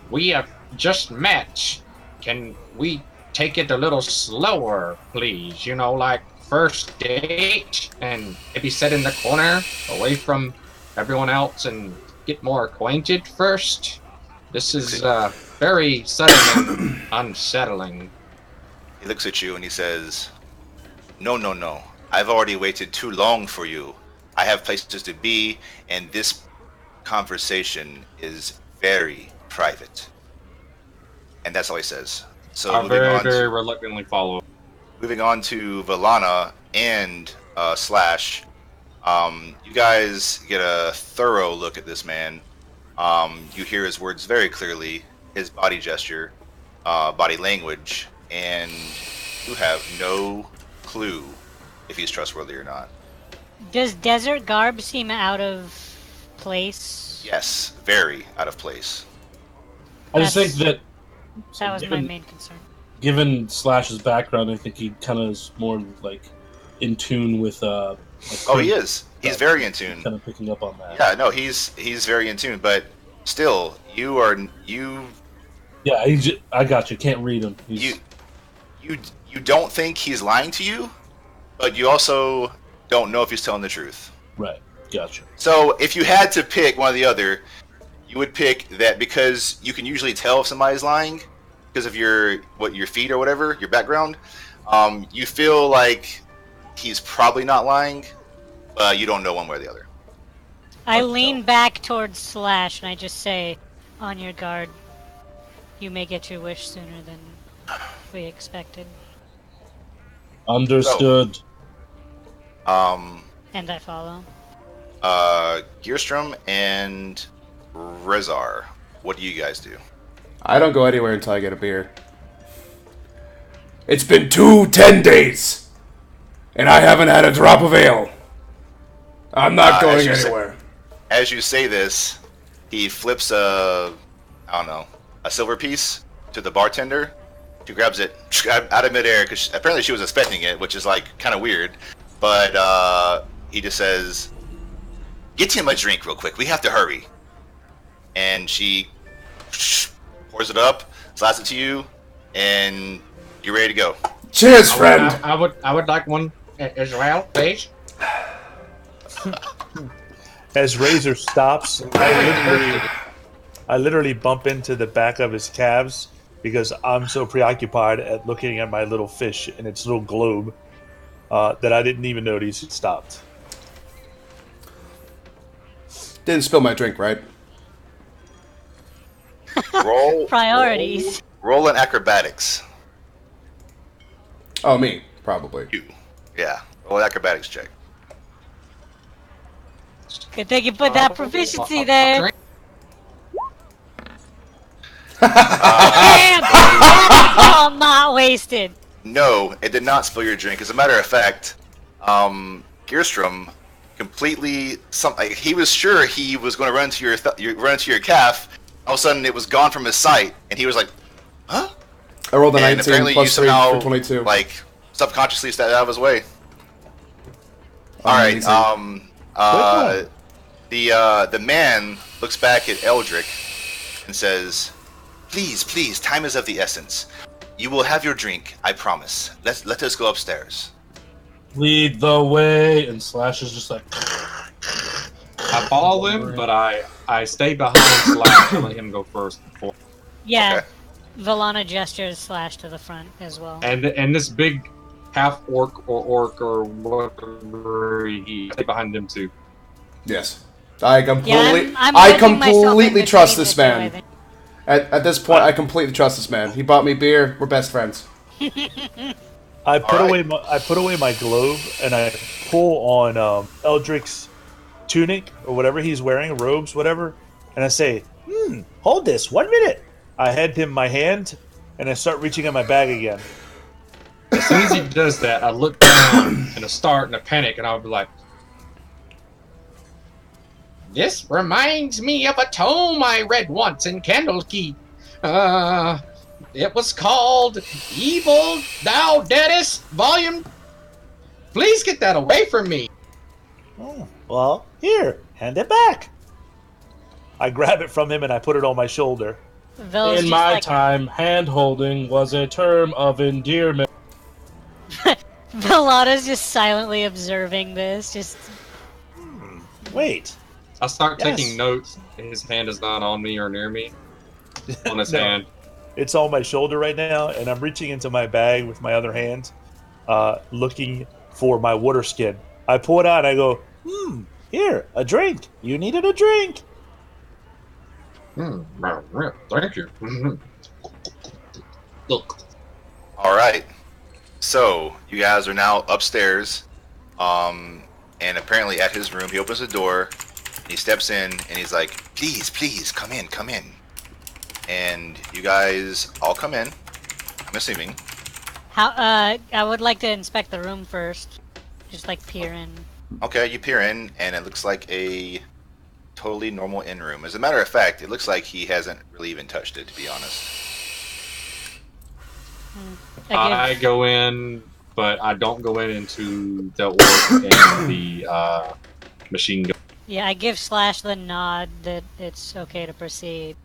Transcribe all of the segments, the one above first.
We have just met. Can we take it a little slower, please? You know, like first date and maybe sit in the corner away from everyone else and get more acquainted first? This is very sudden and unsettling. He looks at you and he says, "No, no, no. I've already waited too long for you. I have places to be, and this conversation is very private." And that's all he says. So I very, very reluctantly follow. moving on to Valana and Slash. You guys get a thorough look at this man. You hear his words very clearly, his body gesture, body language, and you have no clue if he's trustworthy or not. Does desert garb seem out of place? Yes, very out of place. I just think that was my main concern. Given Slash's background, I think he kind of is more like in tune with. Oh, he is. He's very in tune. Kind of picking up on that. Yeah, no, he's very in tune, but still, you. Yeah, I got you. Can't read him. You don't think he's lying to you, but you also don't know if he's telling the truth. Right. Gotcha. So if you had to pick one or the other, you would pick that because you can usually tell if somebody's lying because of your feet or whatever, your background. You feel like he's probably not lying, but you don't know one way or the other. I lean back towards Slash and I just say, "On your guard. You may get your wish sooner than we expected." Understood. So, and I follow. Gearstrom and Rezar, what do you guys do? I don't go anywhere until I get a beer. It's been 10 days, and I haven't had a drop of ale. I'm not going anywhere. As you say this, he flips a silver piece to the bartender. She grabs it out of midair because apparently she was expecting it, which is like kind of weird. But he just says, "Get him a drink real quick. We have to hurry." And she pours it up, slides it to you, and you're ready to go. Cheers, friend. I would like one as well, please. As Razor stops, I literally bump into the back of his calves because I'm so preoccupied at looking at my little fish in its little globe that I didn't even notice it stopped. Didn't spill my drink, right? Roll priorities. Roll an acrobatics. Oh, me, probably. You, yeah. Roll an acrobatics check. Good thing you put that proficiency there. Damn! All not wasted. No, it did not spill your drink. As a matter of fact, Gearstrom completely he was sure he was going to run to your calf. All of a sudden, it was gone from his sight, and he was like, "Huh?" I rolled a 19 apparently plus you 3 somehow, for 22. Like subconsciously stepped out of his way. All right. The man looks back at Eldrick and says, Please, time is of the essence. You will have your drink, I promise. Let us go upstairs." Lead the way, and Slash is just like. I follow him, but I stay behind Slash and let him go first. Yeah, Okay. Valana gestures Slash to the front as well. And this big half orc or whatever he stay behind him too. Yes. I completely, I'm I wedging myself in completely trust between this the two, I man. think. At this point, I completely trust this man. He bought me beer. We're best friends. I put away my globe and I pull on Eldrick's tunic or whatever he's wearing, robes, whatever, and I say, hold this 1 minute. I hand him my hand and I start reaching in my bag again. As soon as he does that, I look down in a start and a panic, and I'll be like, "This reminds me of a tome I read once in Candlekeep. It was called Evil Thou Deadest, Volume. Please get that away from me." Oh, well, here, hand it back. I grab it from him and I put it on my shoulder. Vel's In just my like, time, hand-holding was a term of endearment. Velada's just silently observing this. Just Wait. I start Yes. taking notes. His hand is not on me or near me. On his No. hand. It's on my shoulder right now, and I'm reaching into my bag with my other hand, looking for my water skin. I pull it out and I go, here, a drink. You needed a drink. Thank you. Look. All right. So you guys are now upstairs, and apparently at his room, he opens the door, and he steps in, and he's like, "Please, please, come in, come in." And you guys all come in. I'm assuming. how? I would like to inspect the room first. Just like peer in. Okay, you peer in, and it looks like a totally normal inn room. As a matter of fact, it looks like he hasn't really even touched it, to be honest. I go in, but I don't go in into the orc and the machine gun. Yeah, I give Slash the nod that it's okay to proceed.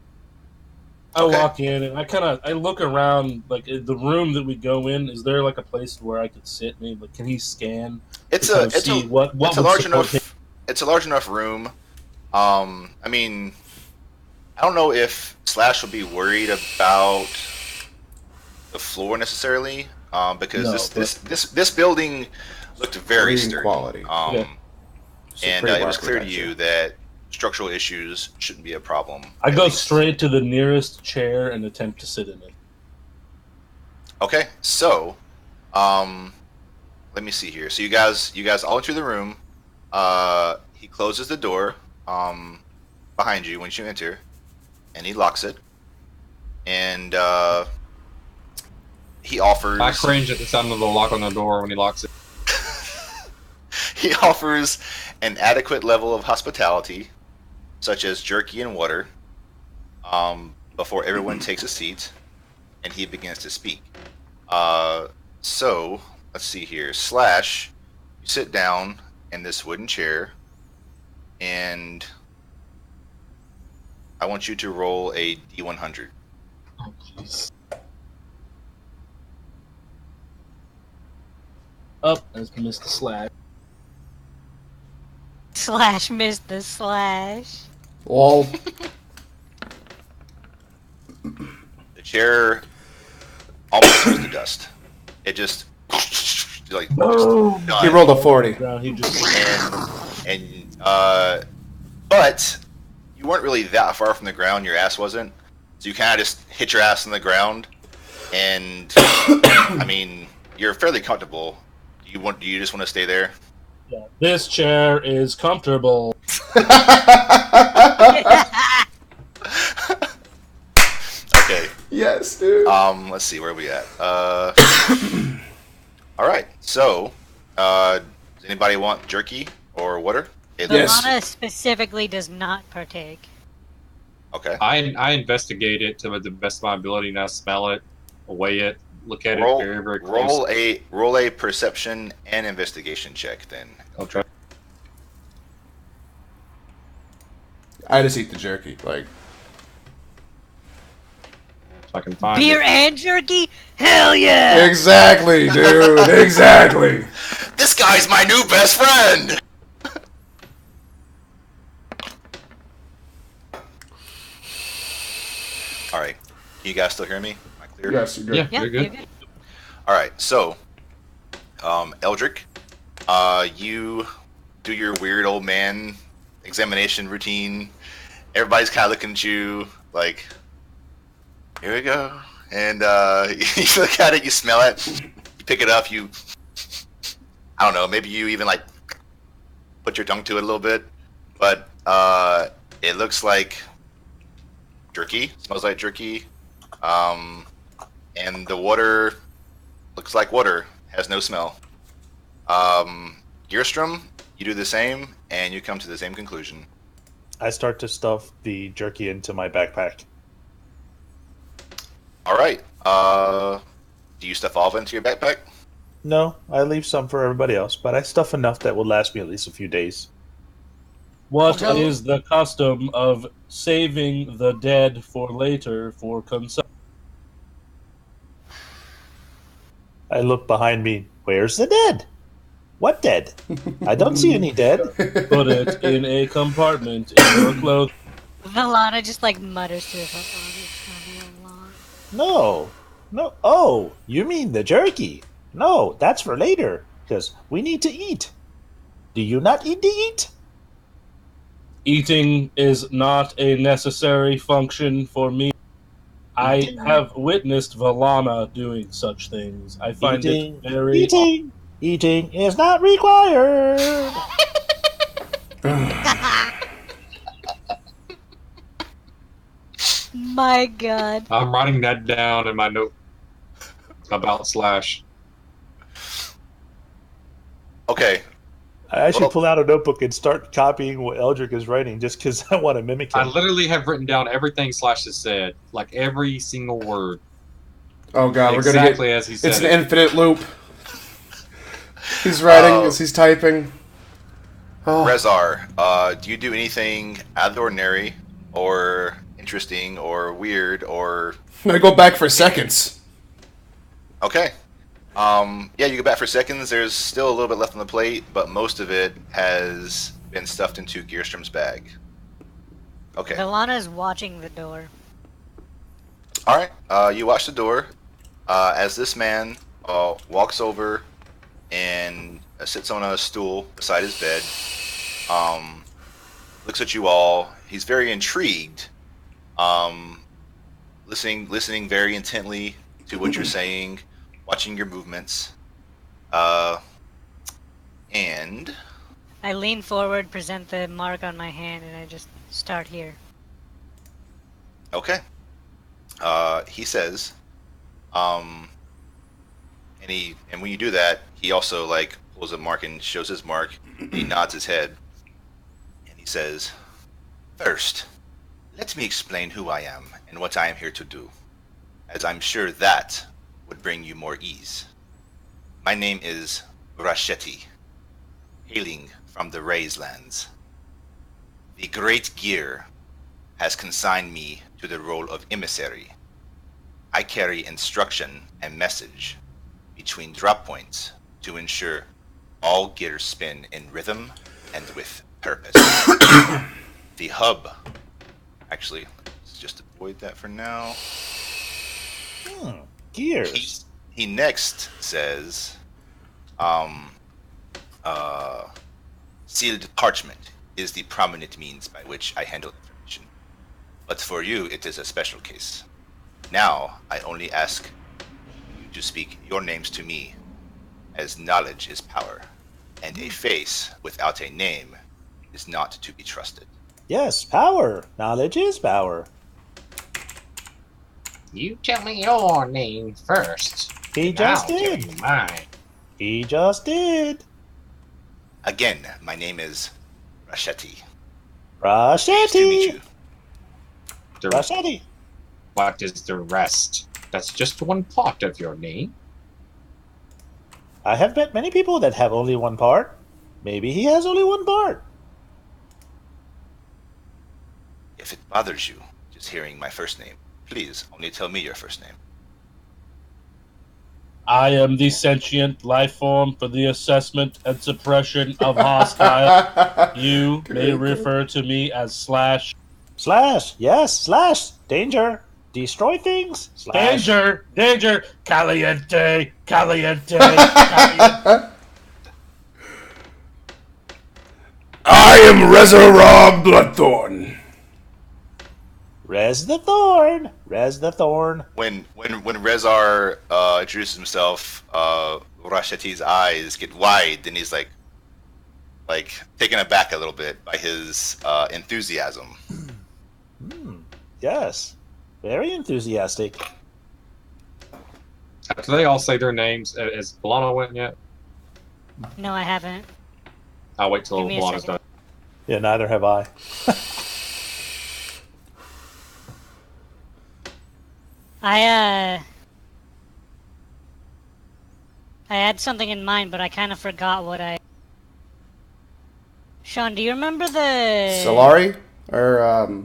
I Okay. walk in and I look around, like the room that we go in. Is there like a place where I could sit? Maybe like, can he scan? It's to a kind of it's see a what it's a would large support enough him? it's a large enough room. I mean, I don't know if Slash would be worried about the floor necessarily, because No, this building looked very Green sturdy. quality. Yeah. And Supreme it was clear to architecture. you that structural issues shouldn't be a problem. I at go least. straight to the nearest chair and attempt to sit in it. Okay, so, let me see here. So you guys all enter the room. He closes the door, behind you when you enter, and he locks it. And he offers. I cringe at the sound of the lock on the door when he locks it. He offers an adequate level of hospitality, such as jerky and water, before everyone takes a seat, and he begins to speak. So, let's see here. Slash, you sit down in this wooden chair, and I want you to roll a D100. Oh, jeez. Oh, I just missed the slash. Slash missed the slash. Lol. The chair almost turns to dust. It just like Oh, just He done. rolled a 40. he just But you weren't really that far from the ground. Your ass wasn't, so you kind of just hit your ass on the ground, and I mean you're fairly comfortable. Do you just want to stay there? yeah, this chair is comfortable. Okay. Yes, dude. Let's see, where are we at? All right. So, does anybody want jerky or water? Yes. Solana specifically does not partake. Okay. I investigate it to the best of my ability. Now smell it, weigh it, look at Roll, it very, very close. roll a perception and investigation check then. I'll try. I just eat the jerky. Like, If I can find Beer it. and jerky? Hell yeah! exactly, dude. Exactly. This guy's my new best friend. All right. Can you guys still hear me? Am I clear? Yes, you're good. Yeah, Yeah, you're good. All right. So, Eldrick, you do your weird old man examination routine. Everybody's kind of looking at you like, here we go. And you look at it, you smell it, you pick it up, I don't know, maybe you even like put your tongue to it a little bit. But it looks like jerky, smells like jerky. And the water looks like water, has no smell. Gearstrom, you do the same, and you come to the same conclusion. I start to stuff the jerky into my backpack. All right. Do you stuff all of it into your backpack? No, I leave some for everybody else, but I stuff enough that will last me at least a few days. What Well- is the custom of saving the dead for later for consumption? I look behind me. Where's the dead? What dead? I don't see any dead. Put it in a compartment in your clothing. Valana just like mutters to herself, "Oh, it's gonna be a lot." No. No. Oh, you mean the jerky? No, that's for later, because we need to eat. Do you not need to eat? Eating is not a necessary function for me. I Eating. have witnessed Valana doing such things. I find Eating. it very Eating is not required. My God. I'm writing that down in my note about Slash. Okay. I actually Well- pull out a notebook and start copying what Eldrick is writing just because I want to mimic I him. literally have written down everything Slash has said, like every single word, Oh god, we're gonna exactly get. as he said It's an it. infinite loop. He's writing as he's typing. Oh. Rezar, do you do anything out of the ordinary, or interesting, or weird, or I'm gonna go back for seconds. okay? Yeah, you go back for seconds. There's still a little bit left on the plate, but most of it has been stuffed into Gearstrom's bag. Okay. Valana is watching the door. All right. You watch the door as this man walks over and sits on a stool beside his bed. Looks at you all. He's very intrigued. Listening very intently to what you're saying, watching your movements. And I lean forward, present the mark on my hand, and I just start here. okay. He says, and when you do that, he also like pulls a mark and shows his mark. And he nods his head, and he says, "First, let me explain who I am and what I am here to do, as I'm sure that would bring you more ease. My name is Rachetti, hailing from the Rays lands. The Great Gear has consigned me to the role of emissary. I carry instruction and message between drop points to ensure all gears spin in rhythm and with purpose. The hub, actually, let's just avoid that for now. Gears. He next says, sealed parchment is the prominent means by which I handle information. But for you, it is a special case. Now, I only ask you to speak your names to me, as knowledge is power, and a face without a name is not to be trusted." Yes, power. Knowledge is power. You tell me your name first. He and just I'll tell did. you mine. He just did. Again, my name is Rachetti. Nice to meet Rachetti. you. The, Rachetti. what is the rest? That's just one part of your name. I have met many people that have only one part. Maybe he has only one part. If it bothers you just hearing my first name, please only tell me your first name. I am the sentient life form for the assessment and suppression of hostile. You may refer to me as Slash. Slash. Yes, slash. Danger. Destroy things. Slash. Danger! Danger! Caliente! Caliente! Caliente! I am Resurrob Bloodthorn. Res the thorn. Res the thorn. When Rezar introduces himself, Rachetti's eyes get wide, and he's like taken aback a little bit by his enthusiasm. Yes. Very enthusiastic. Do they all say their names? Has Bolano went yet? No, I haven't. I'll wait till Give me a Bolano's second. done. Yeah, neither have I. I had something in mind, but I kind of forgot what I Sean, do you remember the? Solari? Or,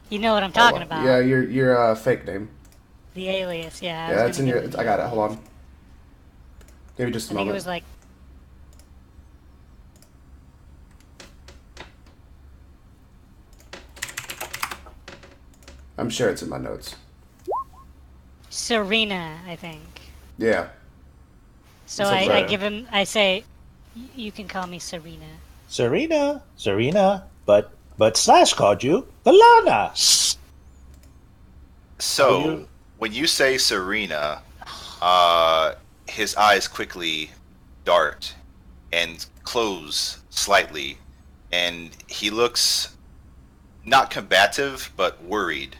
You know what I'm talking about. Yeah, your fake name. The alias, yeah. Yeah, it's in your... I got it. Hold on. Give me just a I think moment. it was like. I'm sure it's in my notes. Serena, I think. Yeah. So Sounds I right. give him. I say, you can call me Serena. Serena, but Slash called you Valana. So, when you say Serena, his eyes quickly dart and close slightly, and he looks not combative, but worried.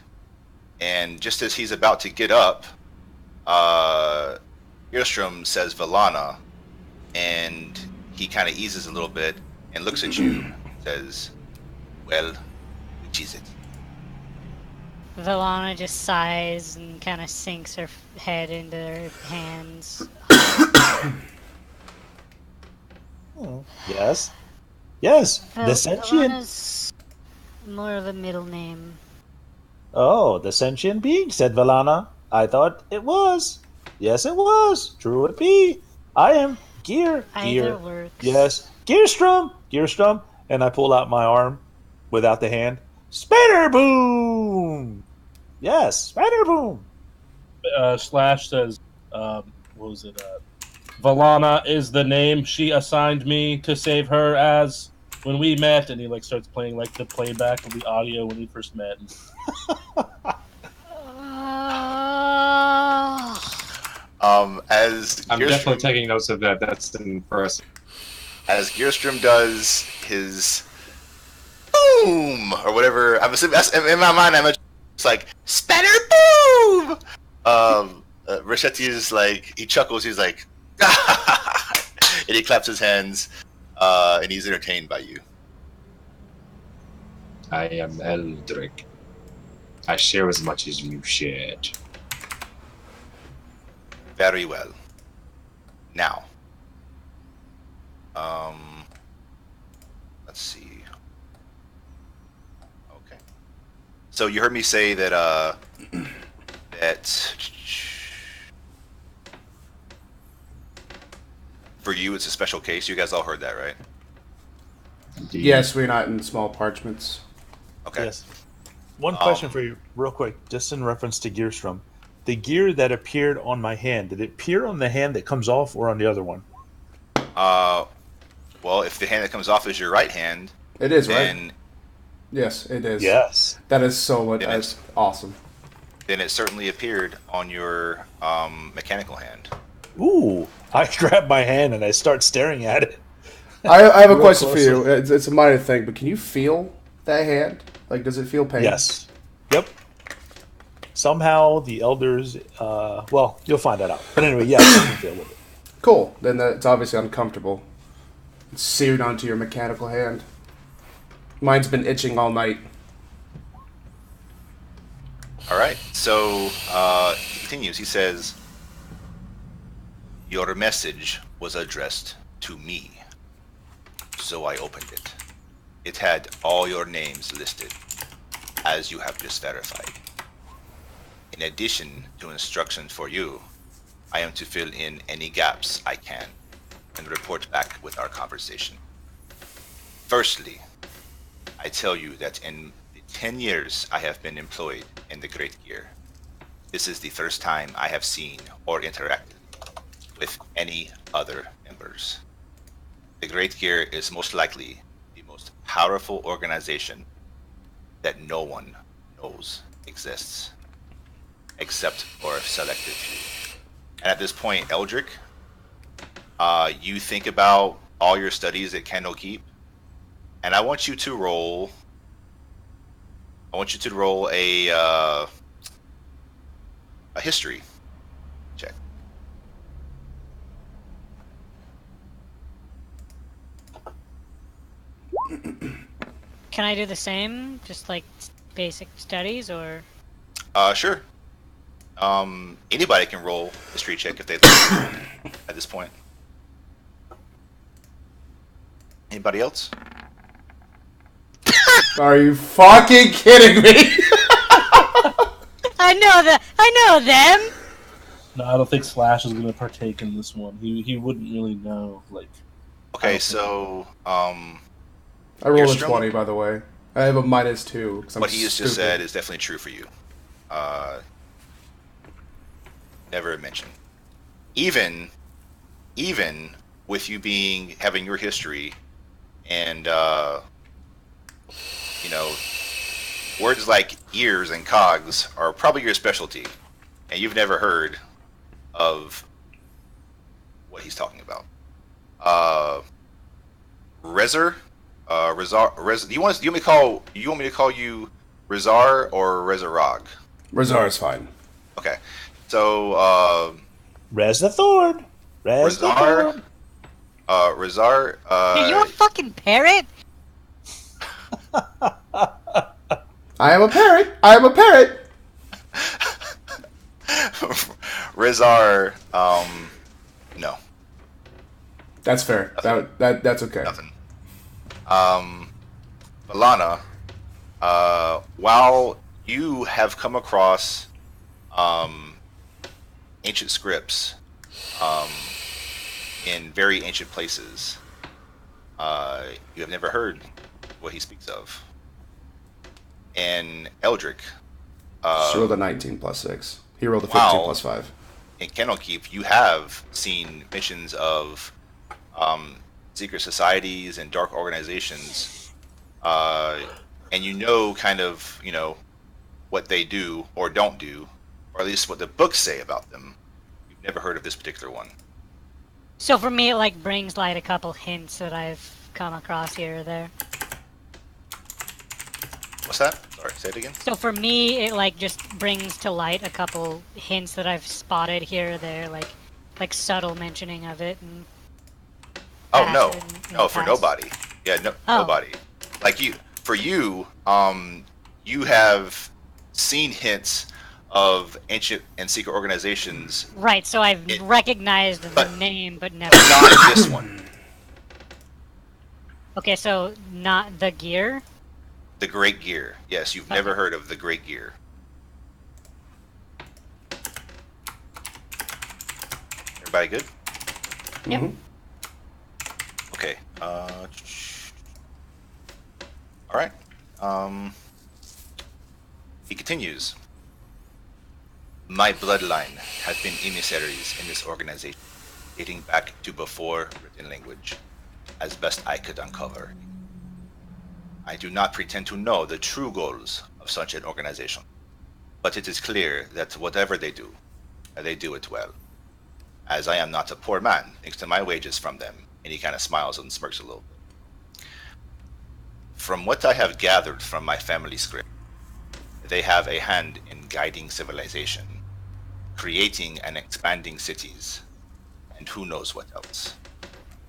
And just as he's about to get up, Earstrom says Valana, and he kind of eases a little bit and looks at you, says, "Well, which is it?" Valana just sighs and kind of sinks her head into her hands. Yes. The sentient. Valana's more of a middle name. Oh, the sentient being, said Valana. I thought it was. Yes, it was. True it be. I am Gear. Either works. Yes. Gearstrom. And I pull out my arm without the hand. Spider boom. Yes, spider boom. Slash says, what was it? Valana is the name she assigned me to save her as when we met, and he like starts playing like the playback of the audio when we first met. As I'm Gearstrom, definitely taking notes of that. That's impressive. as Gearstrom does his boom or whatever, I'm assuming in my mind. It's like spatter boom. Rossetti is like, he chuckles. He's like, and he claps his hands, and he's entertained by you. I am Eldrick. I share as much as you shared. Very well. Now, let's see. Okay. So you heard me say that that for you it's a special case. You guys all heard that, right? Indeed. Yes, we're not in small parchments. Okay. Yes. One question for you, real quick, just in reference to Gearstrom. The gear that appeared on my hand, did it appear on the hand that comes off or on the other one? Well, if the hand that comes off is your right hand, It is, then right? Yes, it is. Yes. That is so much. It That's is. awesome. then it certainly appeared on your mechanical hand. Ooh. I grab my hand and I start staring at it. I have a Real question for closely. you. It's a minor thing, but can you feel that hand? Like, does it feel pain? Yes. Yep. Somehow the elders, well, you'll find that out. But anyway, yes, I can feel a little bit. Cool. Then it's obviously uncomfortable. It's seared onto your mechanical hand. Mine's been itching all night. All right. So he continues. He says, "Your message was addressed to me, so I opened it. It had all your names listed, as you have just verified. In addition to instructions for you, I am to fill in any gaps I can and report back with our conversation. Firstly, I tell you that in the 10 years I have been employed in the Great Gear, this is the first time I have seen or interacted with any other members. The Great Gear is most likely the most powerful organization that no one knows exists, except for a selected few." And at this point, Eldrick, you think about all your studies at Candlekeep, and I want you to roll. I want you to roll a history check. Can I do the same? Just like basic studies, or? Sure. Anybody can roll a street check if they'd like at this point. Anybody else? Are you fucking kidding me? I know them. No, I don't think Slash is going to partake in this one. He wouldn't really know. Like, Okay, so I rolled a Earstrom? 20, by the way. I have a -2. 'Cause I'm what he has just stupid. said is definitely true for you. Never mentioned. Even with you having your history and words like ears and cogs are probably your specialty, and you've never heard of what he's talking about. Rezar, do you want me to call you Rezar or Rezarog? Razar is fine. Okay, so Res the Thorn. Res the Rezar, Thorn. Rezar. Are you a fucking parrot? I am a parrot. I am a parrot. Rezar, no, That's fair. That's okay. nothing. Alana, while you have come across ancient scripts in very ancient places, you have never heard what he speaks of. And Eldrick, She rolled a 19 plus 6. He rolled a 15 Wow. plus 5. in Kennelkeep, you have seen mentions of secret societies and dark organizations, and kind of what they do or don't do, or at least what the books say about them. You've never heard of this particular one. So for me, it like brings light a couple hints that I've come across here or there. What's that? Sorry, say it again. So for me, it like just brings to light a couple hints that I've spotted here or there, like subtle mentioning of it. And Oh past no, and no, for past. nobody. Yeah, no, Oh. nobody. Like you, for you, you have seen hints of ancient and secret organizations, Right. So I've recognized the but- name, but never. not this one. Okay, so not the gear. The Great Gear. Yes, you've never heard of the Great Gear. Everybody good? Yep. Mhm. Okay. All right. He continues. My bloodline has been emissaries in this organization, dating back to before written language, as best I could uncover. I do not pretend to know the true goals of such an organization, but it is clear that whatever they do it well. As I am not a poor man, thanks to my wages from them, and he kind of smiles and smirks a little bit. From what I have gathered from my family script, they have a hand in guiding civilization, creating and expanding cities, and who knows what else.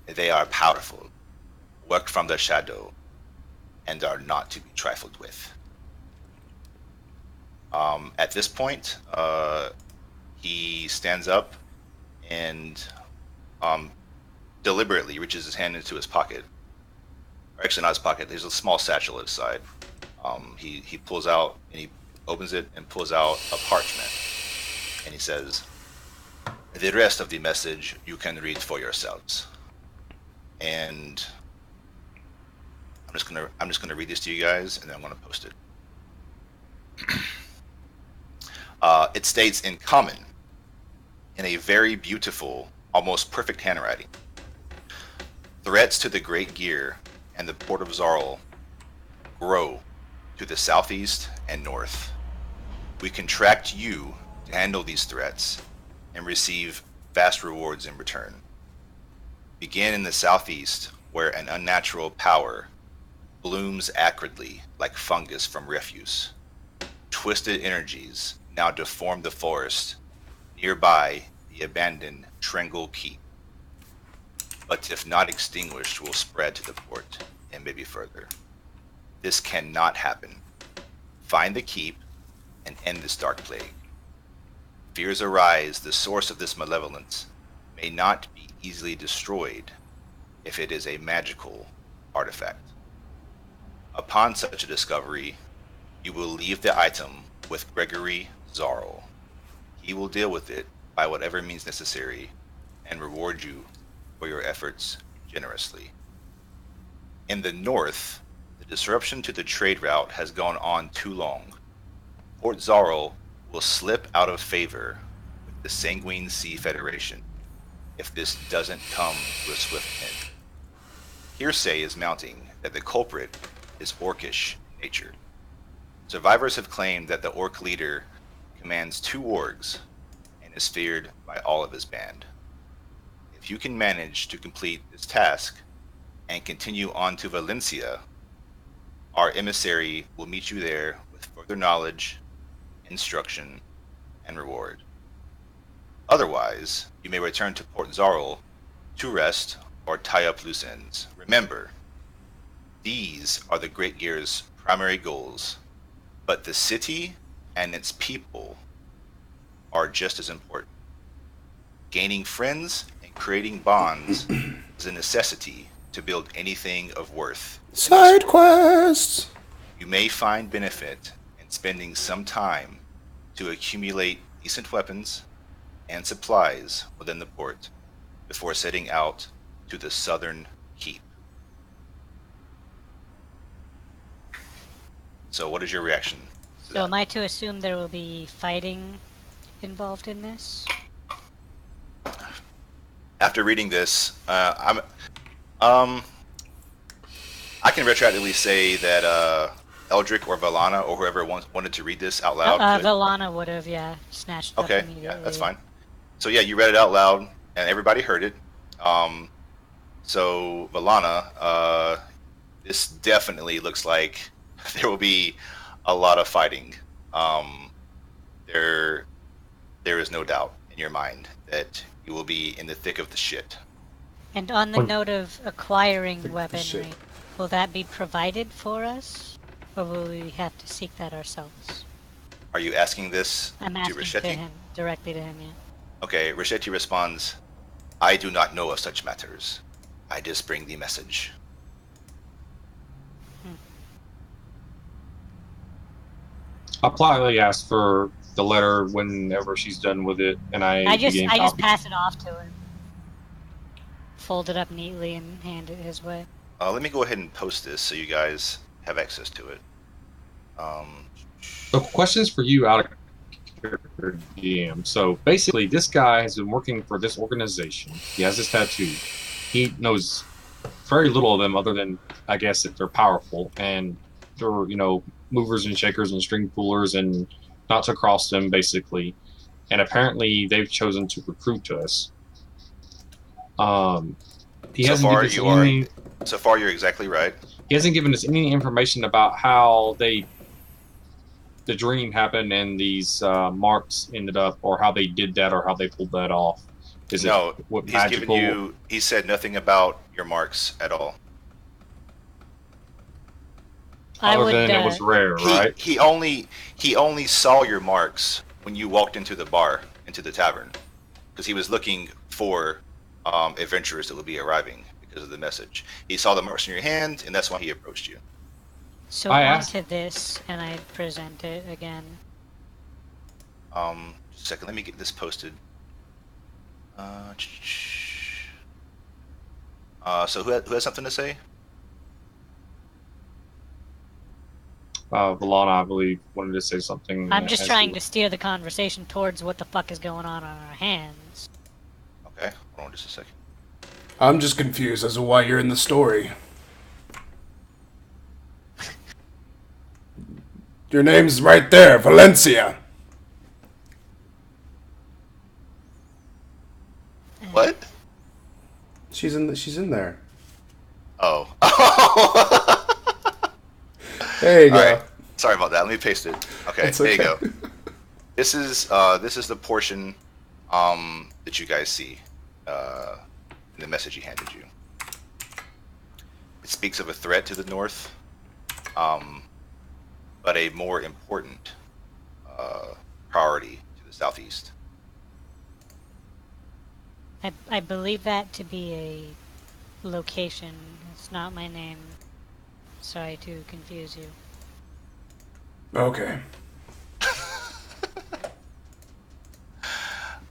They are powerful, work from the shadow, and are not to be trifled with. At this point, he stands up and deliberately reaches his hand into his pocket. Or actually, not his pocket. There's a small satchel at his side. He pulls out and he opens it and pulls out a parchment. And he says, "The rest of the message you can read for yourselves." And I'm just gonna read this to you guys, and then I'm gonna post it. It states in common, in a very beautiful, almost perfect handwriting: threats to the Great Gear and the port of Zarl grow to the southeast and north. We contract you to handle these threats and receive vast rewards in return. Begin in the southeast, where an unnatural power blooms acridly like fungus from refuse. Twisted energies now deform the forest nearby the abandoned Trengel Keep, but if not extinguished will spread to the port and maybe further. This cannot happen. Find the keep and end this dark plague. Fears arise the source of this malevolence may not be easily destroyed if it is a magical artifact. Upon such a discovery, you will leave the item with Gregory Zarl. He will deal with it by whatever means necessary and reward you for your efforts generously. In the north, the disruption to the trade route has gone on too long. Port Zarl will slip out of favor with the Sanguine Sea Federation if this doesn't come to a swift end. Hearsay is mounting that the culprit is orcish in nature. Survivors have claimed that the orc leader commands 2 orgs and is feared by all of his band. If you can manage to complete this task and continue on to Valencia, our emissary will meet you there with further knowledge, instruction, and reward. Otherwise, you may return to Port Zarl to rest or tie up loose ends. Remember, these are the Great Gear's primary goals, but the city and its people are just as important. Gaining friends and creating bonds is a necessity to build anything of worth. Side quests! You may find benefit in spending some time to accumulate decent weapons and supplies within the port before setting out to the southern keep. So what is your reaction to So that? am I to assume there will be fighting involved in this? After reading this, I can retroactively say that Eldrick or Valana or whoever wanted to read this out loud. could- Velana would have, snatched it up Okay, immediately. yeah, that's fine. So yeah, you read it out loud, and everybody heard it. So Valana, this definitely looks like there will be a lot of fighting. There is no doubt in your mind that you will be in the thick of the shit. And on the note of acquiring The weaponry, shit. will that be provided for us? Or will we have to seek that ourselves? Are you asking this I'm to asking to Richetti? him, directly to him, yeah. Okay, Richetti responds, I do not know of such matters. I just bring the message. I'll politely ask for the letter whenever she's done with it, and I just begin just copy. pass it off to him. Fold it up neatly and hand it his way. Let me go ahead and post this so you guys have access to it. So questions for you out of character, DM. So basically, this guy has been working for this organization. He has this tattoo. He knows very little of them other than, I guess, that they're powerful and they're, movers and shakers and string pullers and not to cross them, basically. And apparently, they've chosen to recruit to us. He hasn't given us any. So far, you're exactly right. He hasn't given us any information about how the dream happened and these marks ended up, or how they did that, or how they pulled that off. Is No, it what he's magical? given you. He said nothing about your marks at all. I Other would. than it was rare, right? He only saw your marks when you walked into the bar, into the tavern, because he was looking for adventurers that would be arriving because of the message. He saw the marks in your hand, and that's why he approached you. So I asked- onto this, and I present it again. Just a second, let me get this posted. So who has something to say? Valana, I believe, wanted to say something. I'm just trying to steer the conversation towards what the fuck is going on our hands. Okay, hold on just a second. I'm just confused as to why you're in the story. Your name's right there, Valencia. What? She's in there. Oh. There you go. All right. Sorry about that. Let me paste it. Okay, It's there you okay. go. This is the portion that you guys see in the message he handed you. It speaks of a threat to the north, but a more important priority to the southeast. I believe that to be a location. It's not my name. Sorry to confuse you. Okay.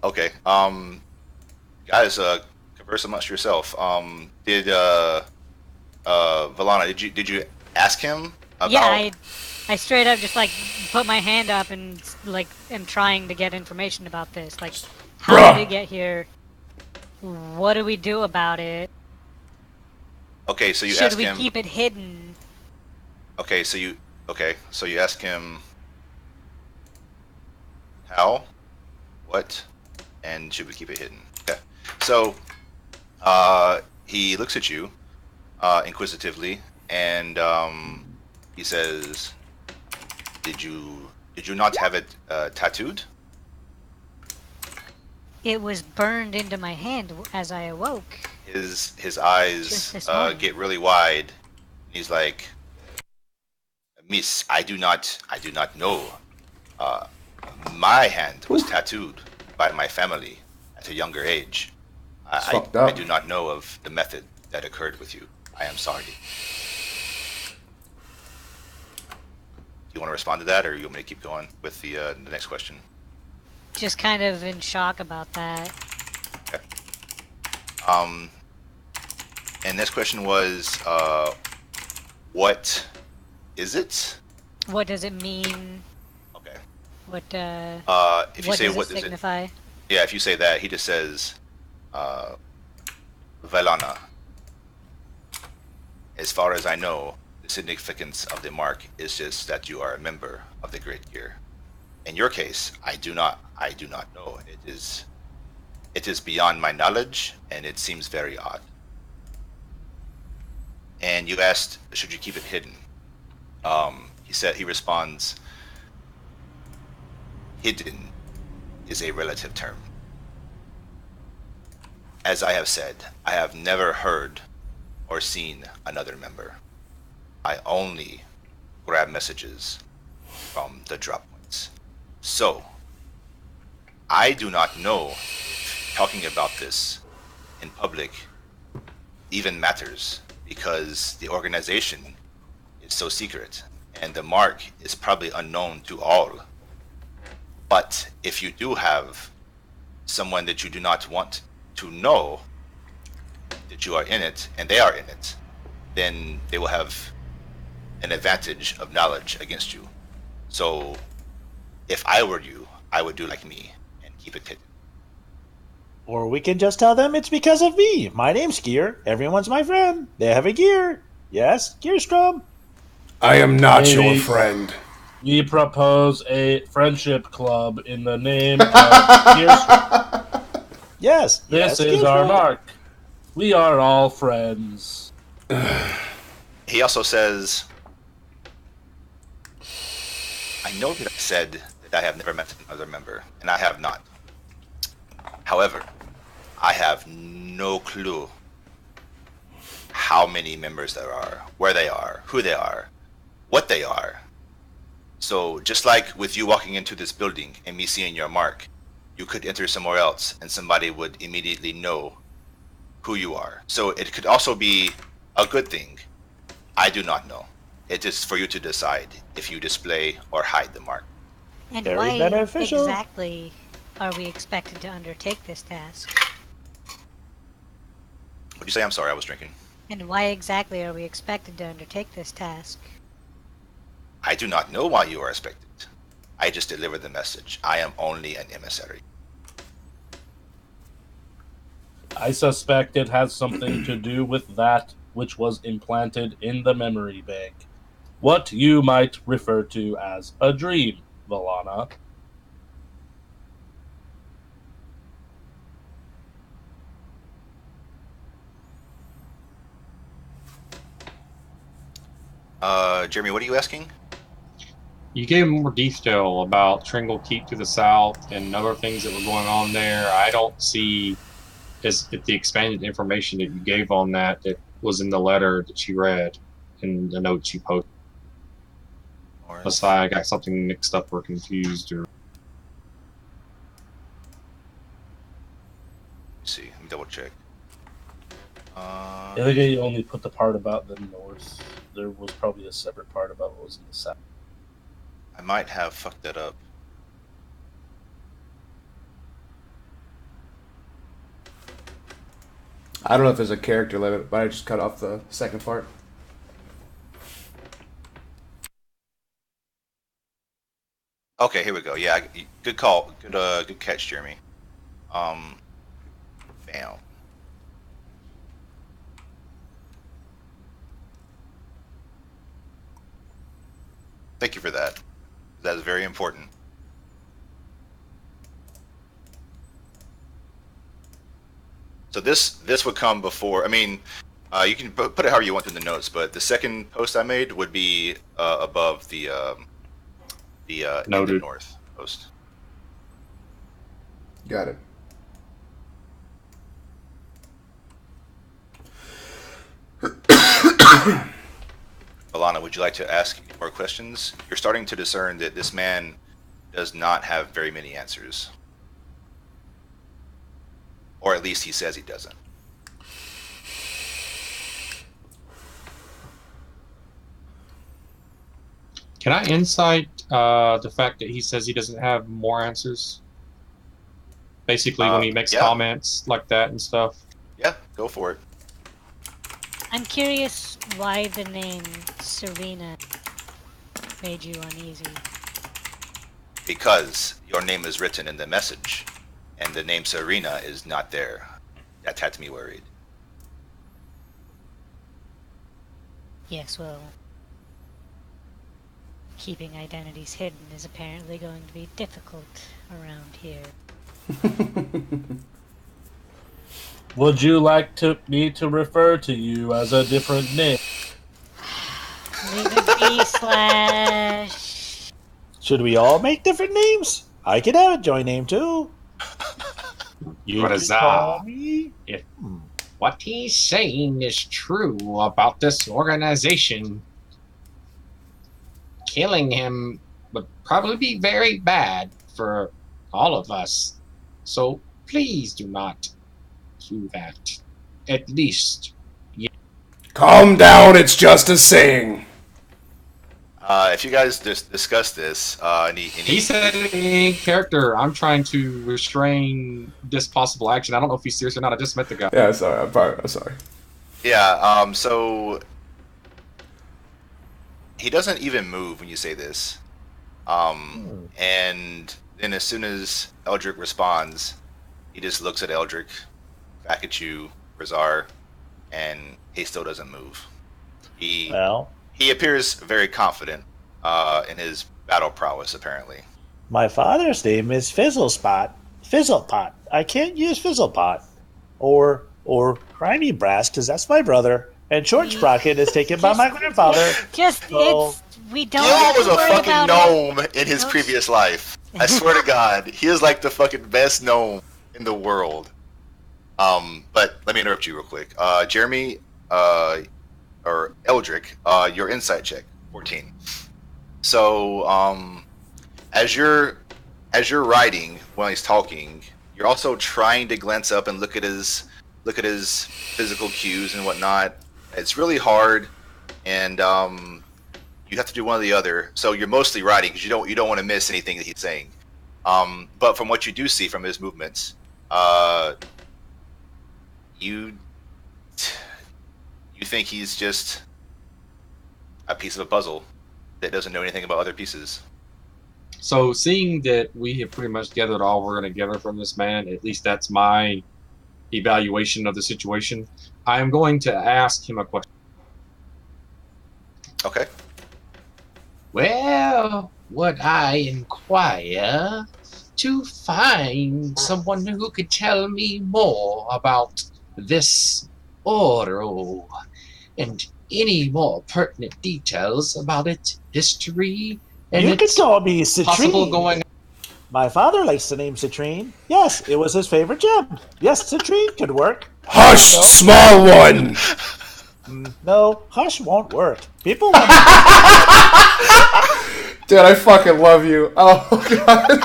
Okay. Guys, converse amongst yourself. Did Valana, did you ask him about? Yeah, I straight up just like put my hand up and like am trying to get information about this. Like, how did it get here? What do we do about it? Okay, so you Should ask we him. keep it hidden? Okay, so you ask him how, what, and should we keep it hidden? Okay. So he looks at you inquisitively, and he says, "Did you not have it tattooed?" It was burned into my hand as I awoke. His Just eyes this morning. get really wide. He's like, "Miss, I do not know. My hand was tattooed by my family at a younger age. Fucked I up. do not know of the method that occurred with you. I am sorry." Do you want to respond to that, or you want me to keep going with the next question? Just kind of in shock about that. Okay. And this question was, what is it? What does it mean? Okay. What If you what say does what it does it, signify? yeah, if you say that, he just says, Velana. As far as I know, the significance of the mark is just that you are a member of the Great Gear. In your case, I do not know. It is beyond my knowledge, and it seems very odd. And you asked, should you keep it hidden? He responds, hidden is a relative term. As I have said, I have never heard or seen another member. I only grab messages from the drop points. So, I do not know if talking about this in public even matters, because the organization is so secret and the mark is probably unknown to all. But if you do have someone that you do not want to know that you are in it and they are in it, then they will have an advantage of knowledge against you. So if I were you, I would do like me and keep it hidden. Or we can just tell them it's because of me. My name's Gear. Everyone's my friend. They have a gear. Yes, Gearstrom. I am not Maybe. your friend. We propose a friendship club in the name of Gearstrom. Yes. This yes, is our Gearstrom. mark. We are all friends. He also says, I know that I said that I have never met another member, and I have not. However, I have no clue how many members there are, where they are, who they are, what they are. So just like with you walking into this building and me seeing your mark, you could enter somewhere else and somebody would immediately know who you are. So it could also be a good thing. I do not know. It is for you to decide if you display or hide the mark. And Very why beneficial. exactly are we expected to undertake this task? What'd you say? I'm sorry, I was drinking. And why exactly are we expected to undertake this task? I do not know why you are expected. I just deliver the message. I am only an emissary. I suspect it has something to do with that which was implanted in the memory bank. What you might refer to as a dream, Valana. Jeremy, what are you asking? You gave more detail about Tringle Keep to the south and other things that were going on there. I don't see if the expanded information that you gave on that was in the letter that you read and the notes you posted. Unless I got something mixed up or confused or. Let's see, let me double check. I think I only put the part about the north. There was probably a separate part about what was in the south. I might have fucked that up. I don't know if there's a character limit, but I just cut off the second part. Okay, here we go. Yeah, good call. Good catch, Jeremy. Bam. Thank you for that. That is very important. So this would come before. I mean, you can put it however you want in the notes, but the second post I made would be above the in the north post. Got it. Alana, would you like to ask any more questions? You're starting to discern that this man does not have very many answers. Or at least he says he doesn't. Can I insight the fact that he says he doesn't have more answers? Basically, when he makes comments like that and stuff. Yeah, go for it. I'm curious why the name Serena made you uneasy. Because your name is written in the message, and the name Serena is not there. That had me worried. Yes, well, keeping identities hidden is apparently going to be difficult around here. Would you like me to refer to you as a different name? Leave it be slash. Should we all make different names? I could have a joint name too. You What can is call that? me. If what he's saying is true about this organization, killing him would probably be very bad for all of us. So please do not do that. At least. Calm down, it's just a saying. If you guys discuss this, He said in character, I'm trying to restrain this possible action. I don't know if he's serious or not. I just met the guy. Yeah, sorry. I'm sorry. Yeah, so he doesn't even move when you say this. And then as soon as Eldrick responds, he just looks at Eldrick, back at you, Razar, and he still doesn't move. He appears very confident in his battle prowess, apparently. My father's name is Fizzlespot. Fizzlepot. I can't use Fizzlepot. Or Crimey Brass, because that's my brother. And Short Sprocket is taken by my grandfather. We don't Gil was a fucking about gnome in his previous life. I swear to God, he is like the fucking best gnome in the world. But let me interrupt you real quick. Jeremy, or Eldrick, your insight check, 14. So, as you're writing while he's talking, you're also trying to glance up and look at his physical cues and whatnot. It's really hard, and you have to do one or the other. So you're mostly writing because you don't want to miss anything that he's saying. But from what you do see from his movements, you think he's just a piece of a puzzle that doesn't know anything about other pieces. So seeing that we have pretty much gathered all we're going to gather from this man, at least that's my evaluation of the situation, I am going to ask him a question. Okay. Well, would I inquire to find someone who could tell me more about this Oro and any more pertinent details about its history and You can its call me possible Citrine. going. My father likes the name Citrine. Yes, it was his favorite gem. Yes, Citrine could work. Hush, small one! No, hush won't work. People want Dude, I fucking love you. Oh, God.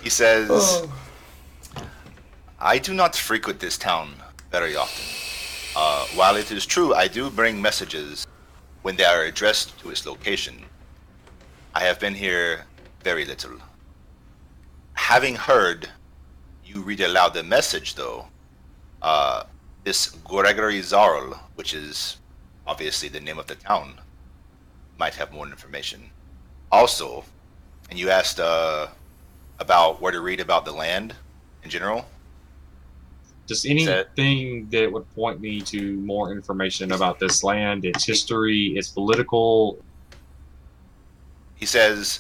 He says, I do not frequent this town very often. While it is true I do bring messages when they are addressed to its location, I have been here very little. Having heard you read aloud the message, though, this Gregory Zarl, which is obviously the name of the town, might have more information. Also, and you asked about where to read about the land in general. Just anything that would point me to more information about this land, its history, its political. He says,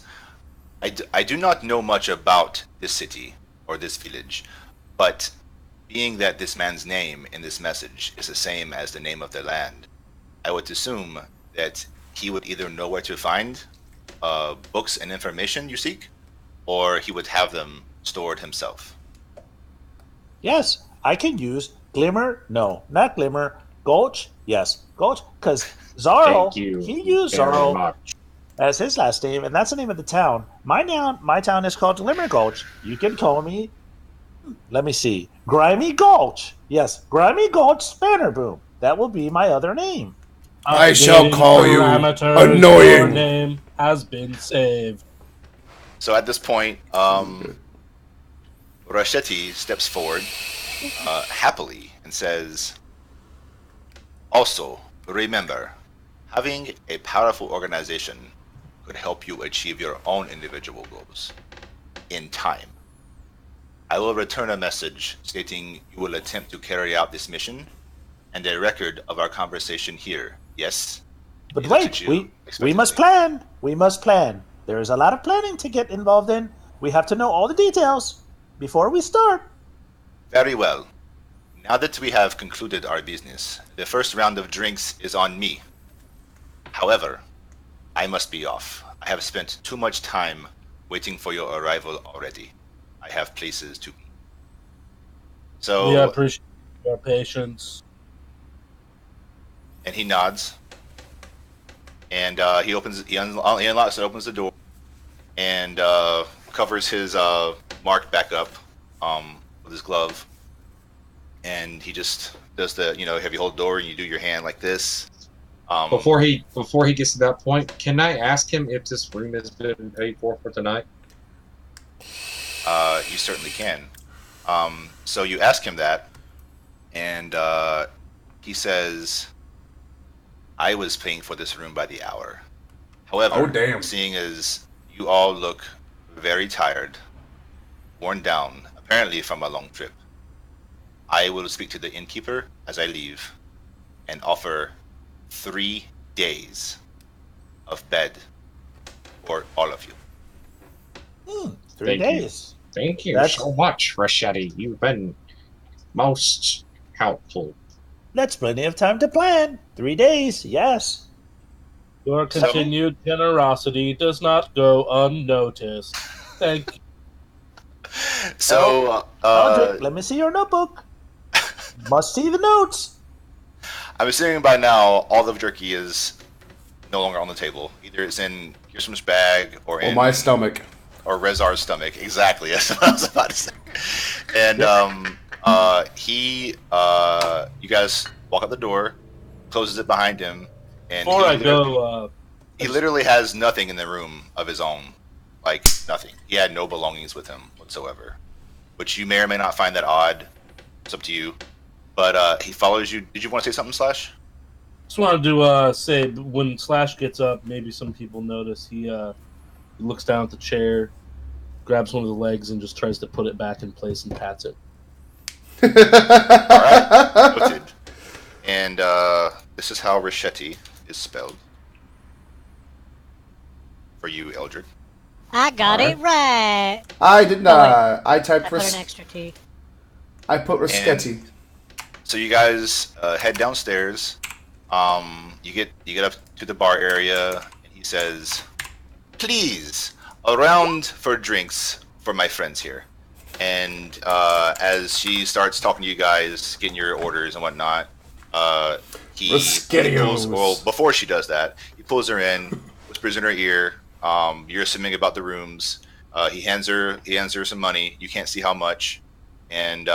I do not know much about this city or this village, but being that this man's name in this message is the same as the name of the land, I would assume that he would either know where to find books and information you seek, or he would have them stored himself. Yes, I can use Glimmer. No, not Glimmer. Gulch. Yes, Gulch. Because Zarl, Thank you he used very Zarl much. as his last name, and that's the name of the town. My town is called Glimmer Gulch. You can call me, let me see, Grimy Gulch. Yes, Grimy Gulch Spanner Boom. That will be my other name. I shall call you Parameters, annoying. Your name has been saved. So at this point, Rachetti steps forward happily and says, also, remember, having a powerful organization could help you achieve your own individual goals in time. I will return a message stating you will attempt to carry out this mission and a record of our conversation here. Yes? But He looks wait, at you we must expectantly. plan. We must plan. There is a lot of planning to get involved in. We have to know all the details before we start. Very well. Now that we have concluded our business, the first round of drinks is on me. However, I must be off. I have spent too much time waiting for your arrival already. I have places to be. So, We appreciate your patience. and he nods, and he unlocks and opens the door, and covers his mark back up with his glove, and he just does the have you hold the door and you do your hand like this. Before he gets to that point, can I ask him if this room has been paid for tonight? You certainly can. So you ask him that, and he says, I was paying for this room by the hour. However, Oh, damn. seeing as you all look very tired, worn down, apparently from a long trip, I will speak to the innkeeper as I leave and offer 3 days of bed for all of you. 3 Thank you. days. Thank you That's- so much, Rachetti. You've been most helpful. That's plenty of time to plan. 3 days, yes. Your continued generosity does not go unnoticed. Thank you. So, Eldrick, let me see your notebook. Must see the notes. I'm assuming by now all the jerky is no longer on the table. Either it's in Kirsum's bag or Or in my stomach. or Rezar's stomach. Exactly, that's what I was about to say. And you guys walk out the door, closes it behind him, and Before I go, he literally has nothing in the room of his own, like nothing. He had no belongings with him whatsoever, which you may or may not find that odd. It's up to you. But he follows you. Did you want to say something, Slash? just wanted to say when Slash gets up, maybe some people notice he looks down at the chair, grabs one of the legs, and just tries to put it back in place and pats it. Alright, noted. And this is how Rachetti is spelled. For you, Eldred. I got it right. I did not. I I typed put an extra T. I put Raschetti. So you guys head downstairs. You get up to the bar area, and he says, "Please, a round for drinks for my friends here." And as she starts talking to you guys, getting your orders and whatnot, he Raschettios. before she does that, he pulls her in, whispers in her ear. You're assuming about the rooms. He hands her some money. You can't see how much. and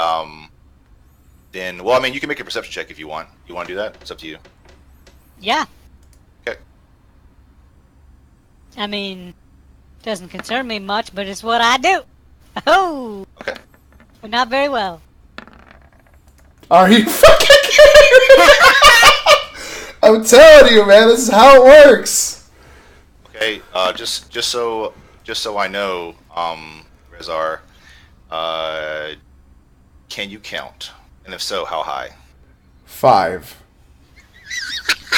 then, well, I mean, you can make a perception check if you want. You want to do that? It's up to you. Yeah. Okay. I mean, doesn't concern me much, but it's what I do. Oh. Okay. But not very well. Are you fucking kidding me? I'm telling you, man, this is how it works. Okay. Just so I know, Rezar, can you count? And if so, how high? 5.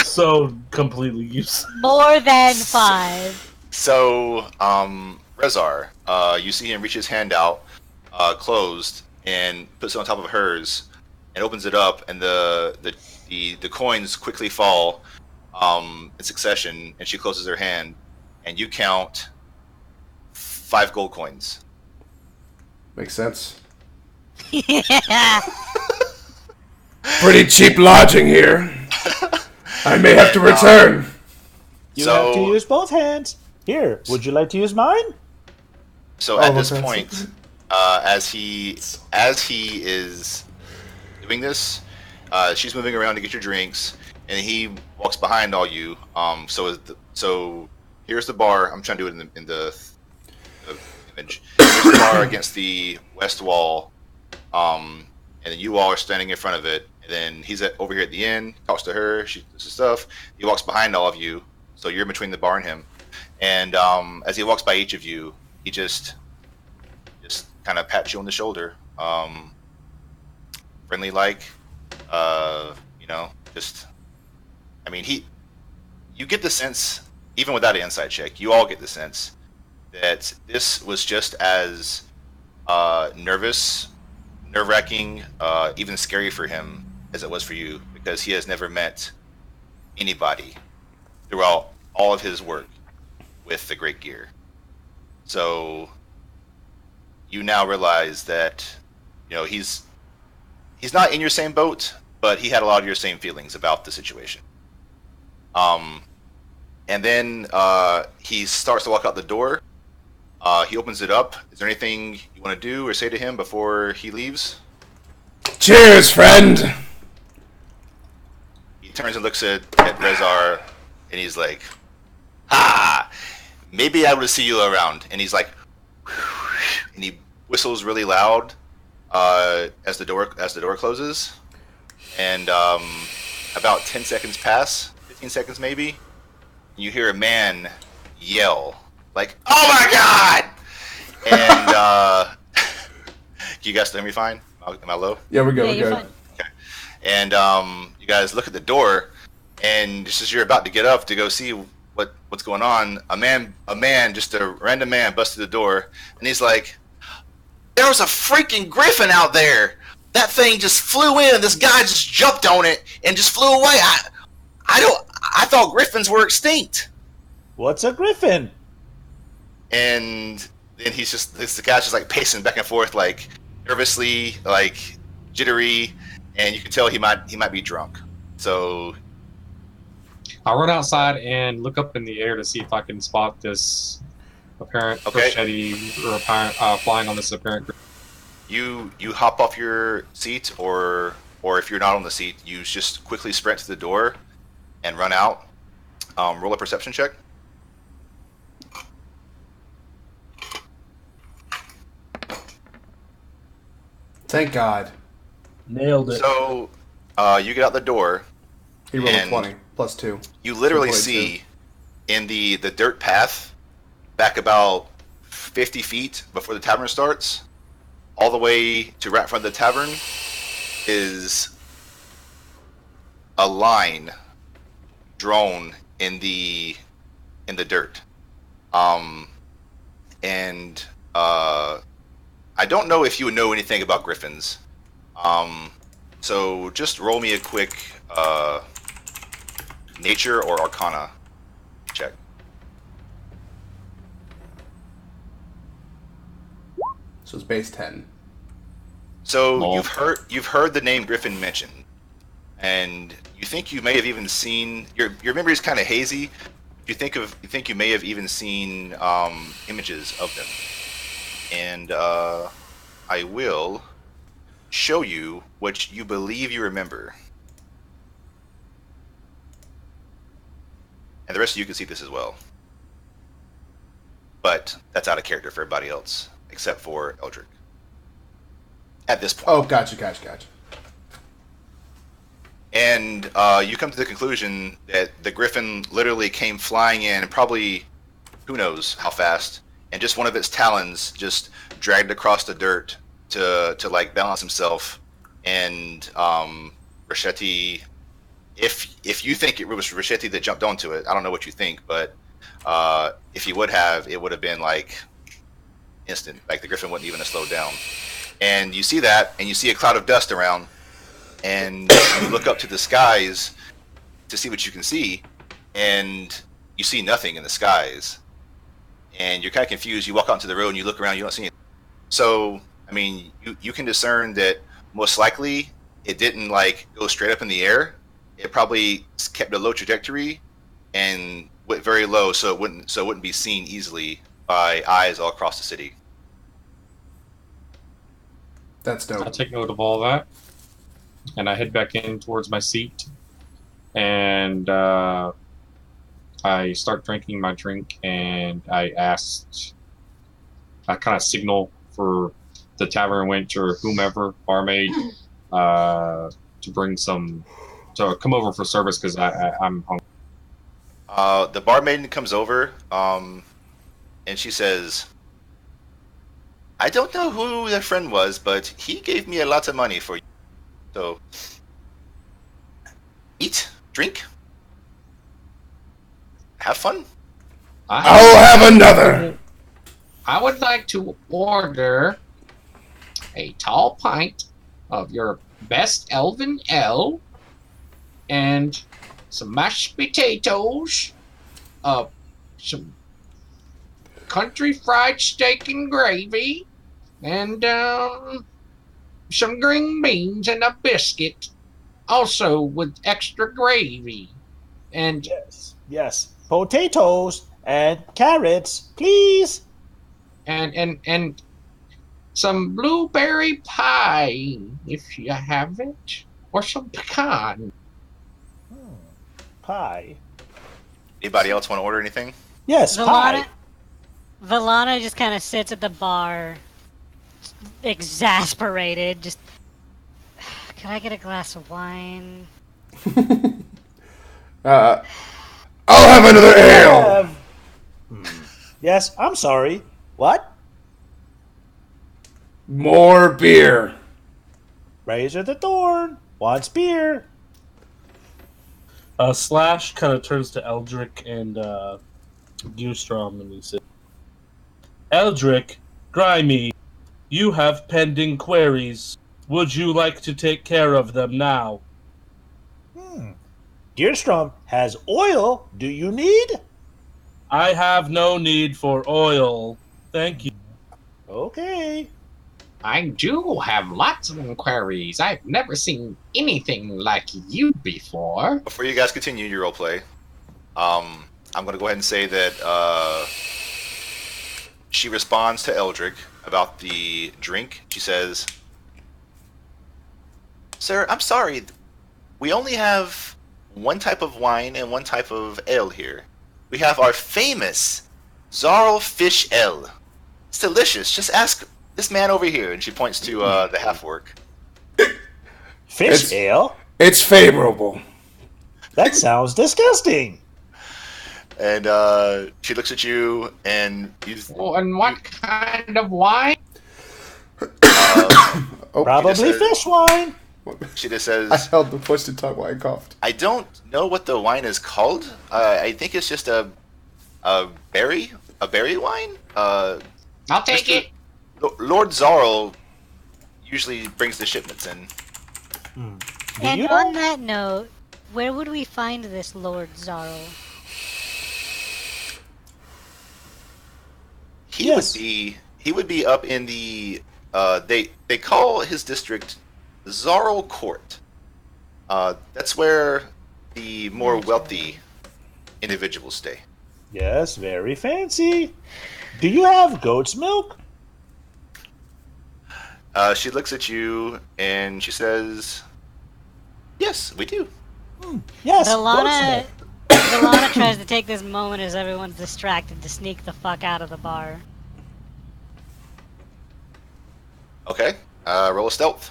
So completely useless. More than 5. So, Rezar, you see him reach his hand out, closed, and puts it on top of hers, and opens it up, and the coins quickly fall, in succession, and she closes her hand, and you count 5 gold coins. Makes sense. Yeah. Pretty cheap lodging here. I may have to return. You have to use both hands. Here, would you like to use mine? So at this point, as he is doing this, she's moving around to get your drinks, and he walks behind all you. So here's the bar. I'm trying to do it in the image. Here's the bar against the west wall, and then you all are standing in front of it. And then he's over here at the end, talks to her. She does his stuff. He walks behind all of you, so you're in between the bar and him. And as he walks by each of you, he just kind of pats you on the shoulder, friendly like, just. I mean, you get the sense, even without an inside check, you all get the sense that this was just as nerve-wracking, even scary for him as it was for you, because he has never met anybody throughout all of his work with the Great Gear. So you now realize that, he's not in your same boat, but he had a lot of your same feelings about the situation. And then he starts to walk out the door. He opens it up. Is there anything you want to do or say to him before he leaves? Cheers, friend. He turns and looks at Rezar, and he's like, "Ha! Maybe I will see you around." And he's like, and he whistles really loud as the door closes. And about 10 seconds pass, 15 seconds maybe, and you hear a man yell, like, "Oh my God!" And you guys still hear me fine? Am I low? Yeah, we're good. Yeah, we're you're good. fine. Okay. And you guys look at the door, and just as you're about to get up to go see what's going on, just a random man busted the door, and he's like, "There was a freaking griffin out there. That thing just flew in. This guy just jumped on it and just flew away. I thought griffins were extinct." What's a griffin? And then the guy's just like pacing back and forth, like nervously, like jittery, and you can tell he might be drunk. So I'll run outside and look up in the air to see if I can spot this apparent Okay. machete or flying on this apparent. you hop off your seat, or if you're not on the seat, you just quickly sprint to the door and run out. Roll a perception check. Thank God. Nailed it. So you get out the door. He rolled a And 20 plus 2. You literally 2.2. see in the dirt path back about 50 feet before the tavern starts, all the way to right in front of the tavern, is a line drawn in the dirt. And I don't know if you would know anything about griffins. So just roll me a quick nature or arcana check. So it's base 10. So Lol. you've heard the name Griffin mentioned, and you think you may have even seen, your memory is kind of hazy. You think you may have even seen images of them, and I will show you what you believe you remember. And the rest of you can see this as well. But that's out of character for everybody else, except for Eldrick. At this point. Oh, gotcha. And you come to the conclusion that the griffin literally came flying in, probably, who knows how fast, and just one of its talons just dragged across the dirt to like balance himself. And Rasheti, if you think it was Rasheti that jumped onto it, I don't know what you think, but if he would have, it would have been like instant. Like the griffin wouldn't even have slowed down. And you see that, and you see a cloud of dust around, and you look up to the skies to see what you can see, and you see nothing in the skies. And you're kind of confused. You walk out into the road, and you look around, you don't see anything. So, I mean, you can discern that most likely it didn't like go straight up in the air. It probably kept a low trajectory and went very low, so it wouldn't be seen easily by eyes all across the city. That's dope. I take note of all that, and I head back in towards my seat, and I start drinking my drink, and I kind of signal for the tavern wench or whomever, barmaid, to bring some, to come over for service because I'm hungry. The barmaid comes over, and she says, I don't know who their friend was, but he gave me a lot of money for you. So, eat, drink, have fun. I'll have another. I would like to order a tall pint of your best elven ale and some mashed potatoes, some country fried steak and gravy, and some green beans and a biscuit, also with extra gravy. And Yes. Potatoes and carrots, please. and some blueberry pie, if you have it, or some pecan. Pie. Anybody else want to order anything? Yes, pie. Valana just kind of sits at the bar, exasperated. Just, can I get a glass of wine? I'll have another ale. Yes, I'm sorry. What? More beer. Razor the Thorn wants beer. Slash kind of turns to Eldrick and Gustrom, and he says, Eldrick, Grimy, you have pending queries. Would you like to take care of them now? Gearstrom has oil. Do you need? I have no need for oil. Thank you. Okay. I do have lots of inquiries. I've never seen anything like you before. Before you guys continue your roleplay, I'm going to go ahead and say that she responds to Eldrick about the drink. She says, Sir, I'm sorry. We only have one type of wine and one type of ale here. We have our famous Zarl Fish Ale. It's delicious. Just ask this man over here. And she points to the half-orc. Fish ale? It's favorable. That sounds disgusting. And she looks at you, and you... Oh, and what kind of wine? Probably fish wine. She just says... I held the push to talk while I coughed. I don't know what the wine is called. I think it's just a berry wine. I'll take it. Lord Zarl usually brings the shipments in. And on that note, where would we find this Lord Zarl? He would be up in the they call his district Zarl Court. That's where the more wealthy individuals stay. Yes, very fancy. Do you have goat's milk? She looks at you and she says, "Yes, we do." Yes. Valana, Valana tries to take this moment as everyone's distracted to sneak the fuck out of the bar. Okay. Roll a stealth.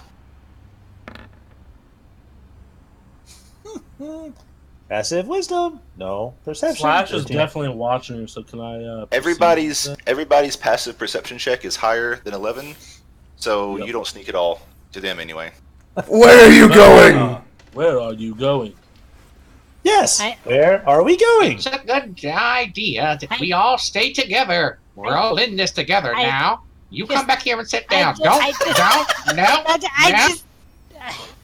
Passive wisdom. No perception. Slash is 13. definitely watching her, so can I? Everybody's passive perception check is higher than 11, so Yep. you don't sneak at all to them anyway. Where are you going? Where are you going? Yes. I- Where are we going? It's a good idea that we all stay together. We're all in this together I- now. You just- come back here and sit I down. just- Don't. I just- Don't. No. I no. just.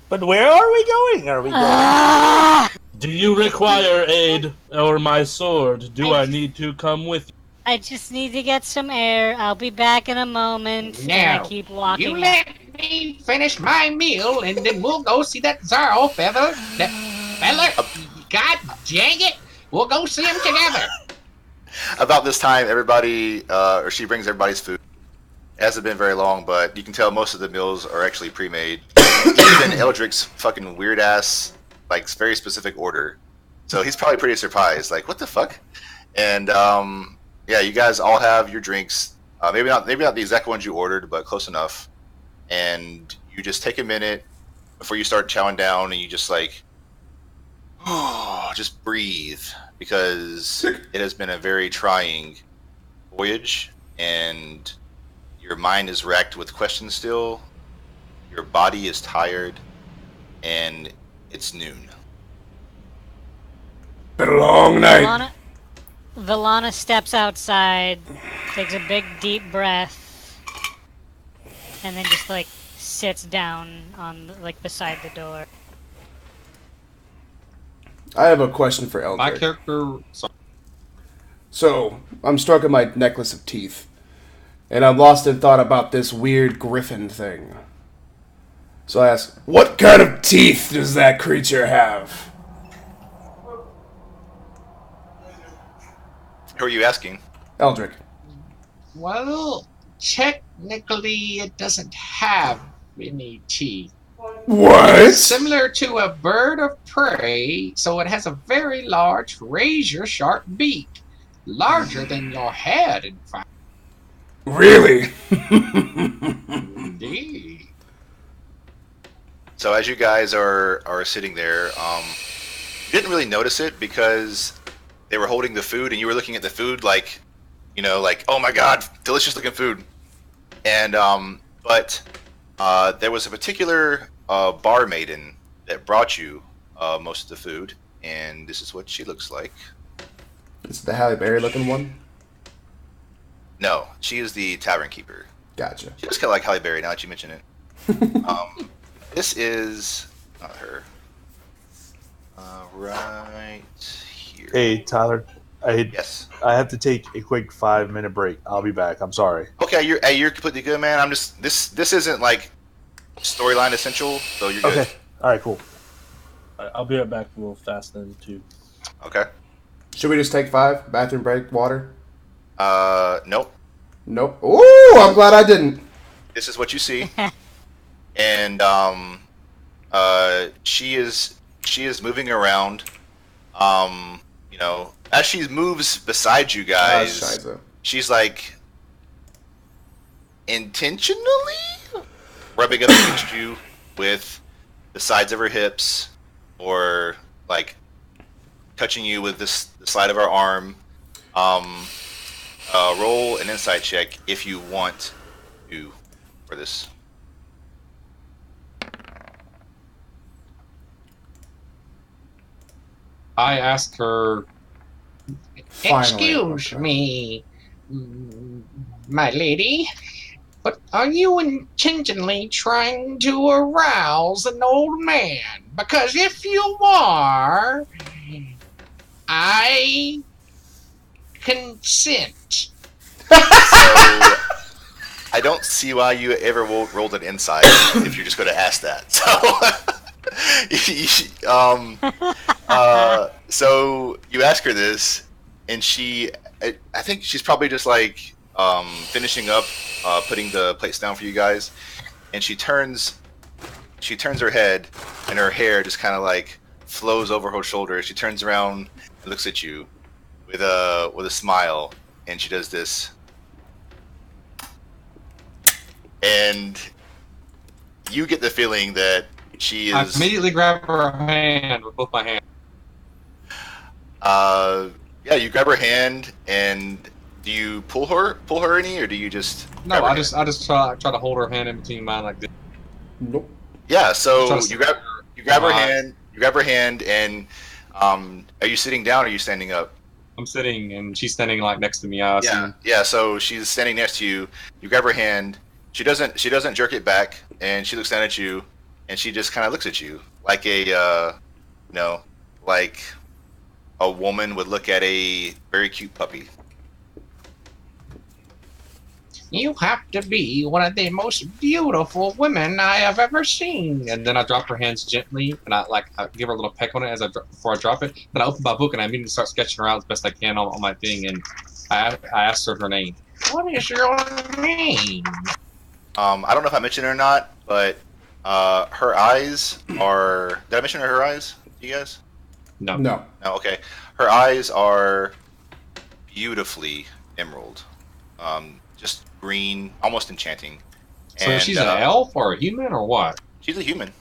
But where are we going? Are we going? Ah! Do you require aid or my sword? Do I need to come with you? I just need to get some air. I'll be back in a moment. And I Now, keep walking. You let me finish my meal, and then we'll go see that Zarl feather. That feller. God dang it! We'll go see him together. About this time, everybody, or she brings everybody's food. It hasn't been very long, but you can tell most of the meals are actually pre-made. Even Eldrick's fucking weird ass, like very specific order. So he's probably pretty surprised, like, what the fuck? And yeah, you guys all have your drinks. Maybe not the exact ones you ordered, but close enough. And you just take a minute before you start chowing down, and you just like, just breathe, because it has been a very trying voyage, and your mind is racked with questions still. Your body is tired, and it's noon. Been a long night. Valana steps outside, takes a big deep breath, and then just like sits down on like beside the door. I have a question for My Eldrick. character. So, I'm stroking my necklace of teeth, and I'm lost in thought about this weird griffin thing. So I ask, what kind of teeth does that creature have? Who are you asking? Eldrick. Well, technically, it doesn't have any teeth. What? Similar to a bird of prey, so it has a very large, razor-sharp beak. Larger than your head, in fact. Really? Indeed. So as you guys are sitting there, you didn't really notice it because they were holding the food, and you were looking at the food like, you know, like, oh my god, delicious looking food. And but there was a particular bar maiden that brought you most of the food, and this is what she looks like. It's the Halle Berry looking one? No, she is the tavern keeper. Gotcha. She looks kind of like Halle Berry now that you mention it. This is not her. Right here. Hey, Tyler. Yes. I have to take a quick 5-minute break. I'll be back. I'm sorry. Okay, you're completely good, man. I'm just this isn't like storyline essential, so you're good. Okay. All right. Cool. I'll be right back real fast then too. Okay. Should we just take 5? Bathroom break, water? Nope. Nope. Ooh, I'm glad I didn't. This is what you see, and she is moving around. You know, as she moves beside you guys, Shiza. she's like intentionally rubbing up against you with the sides of her hips, or like touching you with the side of her arm. Roll an insight check if you want to for this. I asked her, Finally, excuse okay. me, my lady, but are you intentionally trying to arouse an old man? Because if you are, I consent. So I don't see why you ever rolled an insight if you're just going to ask that. So you ask her this, and I think she's probably just like finishing up putting the plates down for you guys, and she turns her head, and her hair just kind of like flows over her shoulder. She turns around and looks at you with a smile, and she does this, and you get the feeling that she I is. immediately grab her hand with both my hands. Yeah, you grab her hand, and do you pull her any, or do you just? No, grab her I hand? just try to hold her hand in between mine like this. Nope. Yeah, so Try to you grab her hand. You grab her hand, and are you sitting down or are you standing up? I'm sitting and she's standing like next to me. I assume. Yeah. So she's standing next to you. You grab her hand. She doesn't jerk it back, and she looks down at you, and she just kind of looks at you like like a woman would look at a very cute puppy. You have to be one of the most beautiful women I have ever seen. And then I drop her hands gently, and I give her a little peck on it before I drop it. Then I open my book and I immediately start sketching her out as best I can on my thing. And I asked her name. What is your name? I don't know if I mentioned it or not, but her eyes are. Did I mention her eyes? You guys? No. No. Okay. Her eyes are beautifully emerald. Just green, almost enchanting. So And, she's an elf or a human or what? She's a human,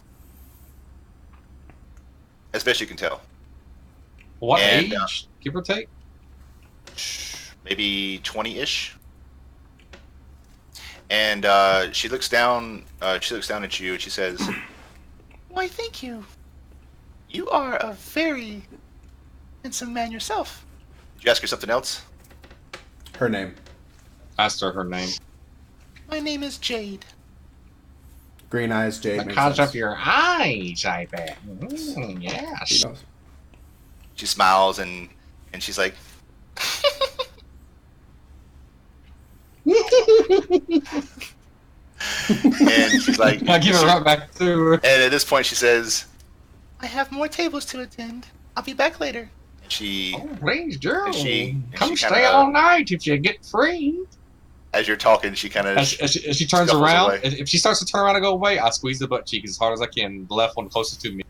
as best you can tell. What And, age, give or take? Maybe 20-ish. And she looks down. She looks down at you, and she says, "Why, thank you. You are a very handsome man yourself." Did you ask her something else? Her name. Asked her name. My name is Jade. Green eyes, Jade. makes Because sense. of your eyes, I bet. He Yes. knows. She smiles and she's like, and she's like, I give it right back to her. and at this point she says, "I have more tables to attend. I'll be back later." And she, Oh, please do. And she Come kinda- stay all night if you get free. as you're talking, she kind of As she turns scuffles around, away. if she starts to turn around and go away, I squeeze the butt cheek as hard as I can, the left one closest to me.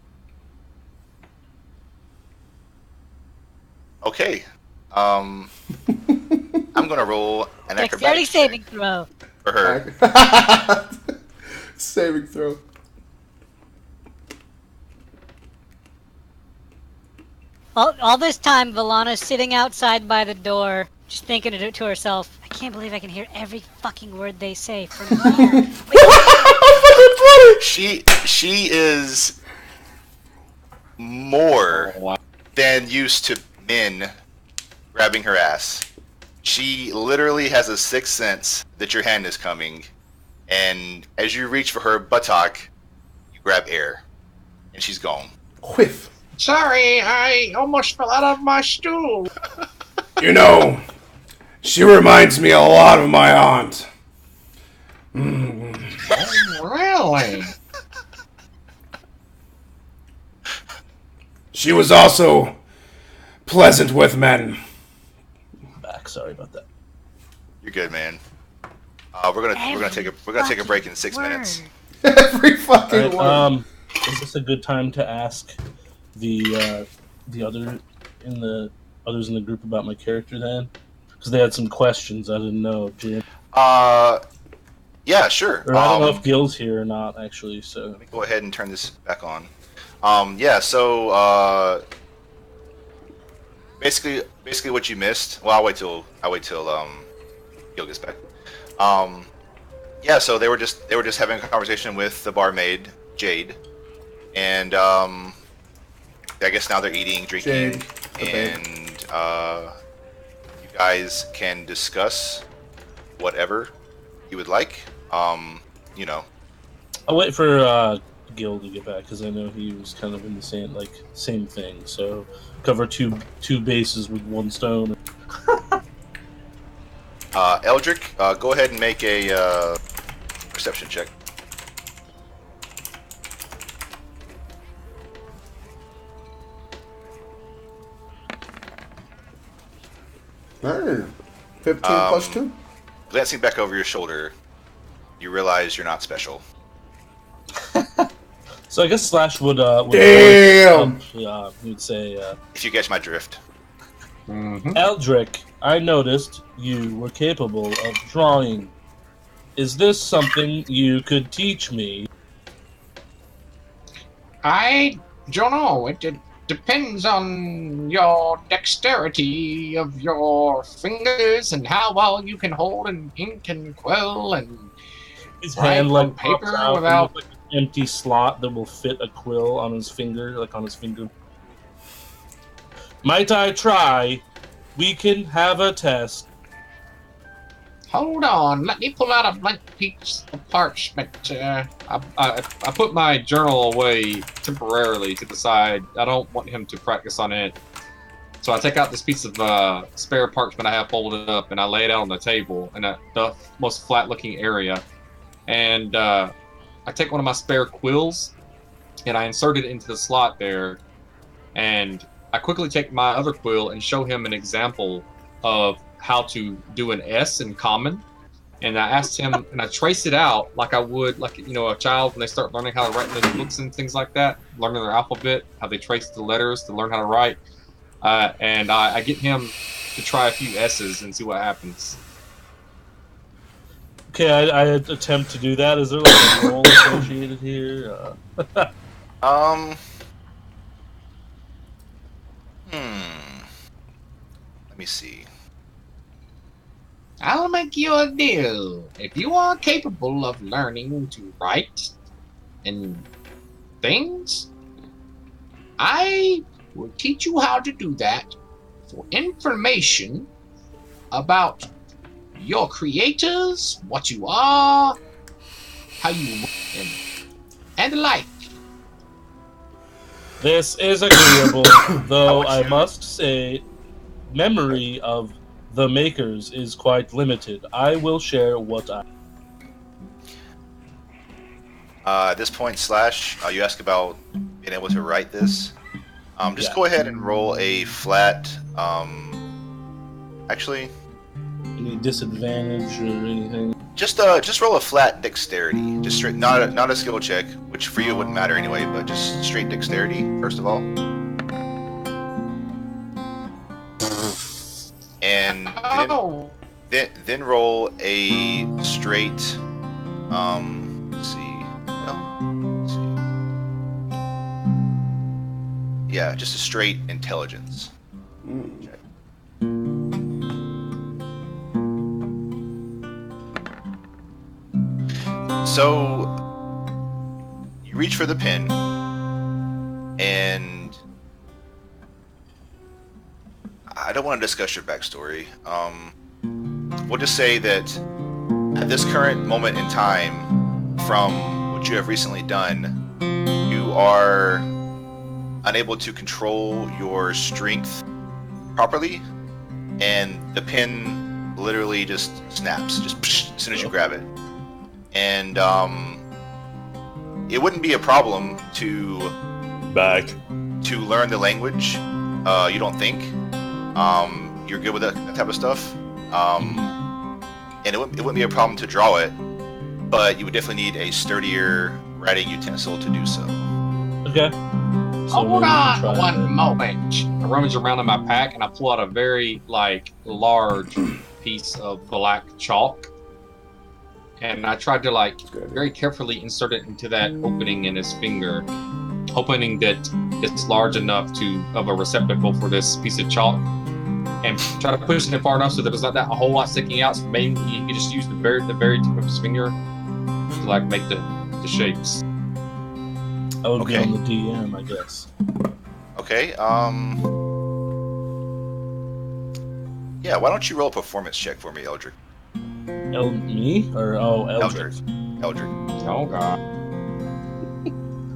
Okay. I'm gonna roll an Dexterity acrobatics saving check throw. for her. Saving throw. All this time, Valana's sitting outside by the door, just thinking to herself, I can't believe I can hear every fucking word they say from here. She is more Oh, wow. than used to men grabbing her ass. She literally has a sixth sense that your hand is coming, and as you reach for her buttock, you grab air, and she's gone. Whiff. Sorry, I almost fell out of my stool. You know, she reminds me a lot of my aunt. Really? She was also pleasant with men. Back. Sorry about that. You're good, man. We're gonna take a break in 6 minutes. Every fucking Alright, one. is this a good time to ask the others in the group about my character then? Because they had some questions I didn't know, Jim. Yeah, sure. Or I don't know if Gil's here or not, actually. So Let me go ahead and turn this back on. So basically what you missed. Well, I'll wait till Gil gets back. So they were just having a conversation with the barmaid Jade, and I guess now they're eating, drinking, Jade, the babe. and you guys can discuss whatever you would like. You know. I'll wait for Gil to get back because I know he was kind of in the same thing. So cover two bases with one stone. Eldrick, go ahead and make a perception check. Hey, 15 plus 2. Glancing back over your shoulder, you realize you're not special. So I guess Slash would Damn! he would say, If you catch my drift. Eldrick, I noticed you were capable of drawing. Is this something you could teach me? I don't know. It depends on your dexterity of your fingers and how well you can hold an ink and quill and His write hand on pops paper out without. with, an empty slot that will fit a quill on his finger, on his finger. Might I try? We can have a test. Hold on, let me pull out a blank piece of parchment. I put my journal away temporarily to the side. I don't want him to practice on it. So I take out this piece of spare parchment I have folded up, and I lay it out on the table in the most flat-looking area. And I take one of my spare quills, and I insert it into the slot there. And I quickly take my other quill and show him an example of how to do an S in common. And I asked him, and I trace it out like I would, like, a child when they start learning how to write in the books and things like that, learning their alphabet, how they trace the letters to learn how to write. And I get him to try a few S's and see what happens. Okay, I attempt to do that. Is there like a roll associated here? Let me see. I'll make you a deal. If you are capable of learning to write and things, I will teach you how to do that for information about your creators, what you are, how you and the like. This is agreeable, though I you- must say, memory of the makers is quite limited. I will share what I... At this point, Slash, you ask about being able to write this. Just Yeah. go ahead and roll a flat. Actually, Any disadvantage or anything? just roll a flat dexterity. Just straight, not a skill check, which for you wouldn't matter anyway, but just straight dexterity first of all. And Oh, then roll a straight. Let's see. Let's see. Yeah, just a straight intelligence. Check. So you reach for the pen, and I don't want to discuss your backstory. We'll just say that at this current moment in time, from what you have recently done, you are unable to control your strength properly, and the pin literally just snaps, just as soon as you grab it. And it wouldn't be a problem to learn the language. You don't think? You're good with that type of stuff. And it wouldn't be a problem to draw it, but you would definitely need a sturdier writing utensil to do so. Okay. So hold maybe we can on try one that. moment. I rummage around in my pack and I pull out a very large piece of black chalk. And I tried to very carefully insert it into that opening in his finger, hoping that it's large enough of a receptacle for this piece of chalk, and try to push it far enough so that there's not a whole lot sticking out. So maybe you can just use the very tip of his finger to make the shapes. I would be Okay. on the DM, I guess. Okay. Yeah. Why don't you roll a performance check for me, Eldrick? Me? Or, Eldrick. Eldrick. Oh god.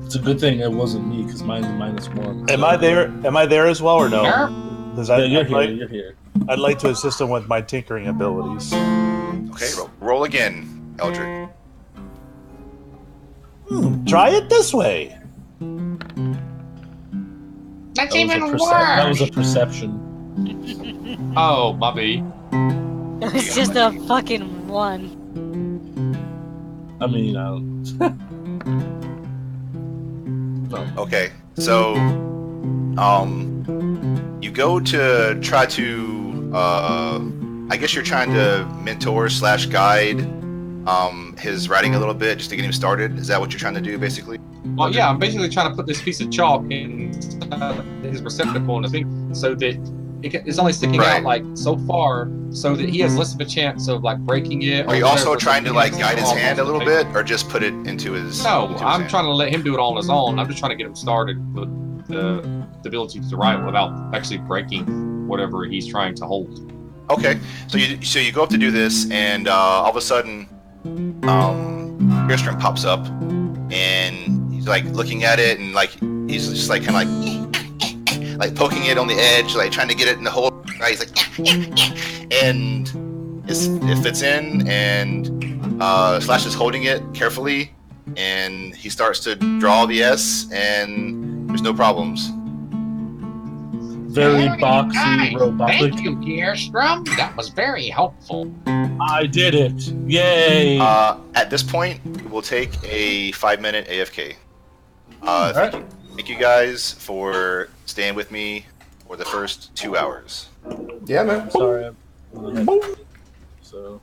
It's a good thing it wasn't me, because mine's -1. Am I there? Am I there as well or no? There? Because Yeah, you're here. I'd like to assist him with my tinkering abilities. Okay. Roll again, Eldrick. Try it this way. That's That even was worse. that was a perception. Oh, Bobby. It was just a fucking 1. I mean, Okay, so you go to try to I guess you're trying to mentor slash guide his writing a little bit just to get him started. Is that what you're trying to do, basically? Well, yeah, I'm basically trying to put this piece of chalk in his receptacle in the thing so that it's only sticking Right. out like so far, so that he has less of a chance of like breaking it. Are you or also whatever, trying so to he like has guide his all hand a off the little paper. bit, or just put it into his? No, into his I'm hand? trying to let him do it all on his own. I'm just trying to get him started with the ability to write without actually breaking whatever he's trying to hold. Okay, so you go up to do this, and all of a sudden, Gerstrom pops up, and he's like looking at it, and like he's just like kind of like poking it on the edge, like trying to get it in the hole. Right? He's like, and it fits in, and Slash is holding it carefully, and he starts to draw the S, and there's no problems. Very boxy, robotic. Thank you, Gearstrom. That was very helpful. I did it! Yay! At this point, we'll take a 5-minute AFK. Alright. Thank you guys for staying with me for the first 2 hours. Yeah, man. Sorry. So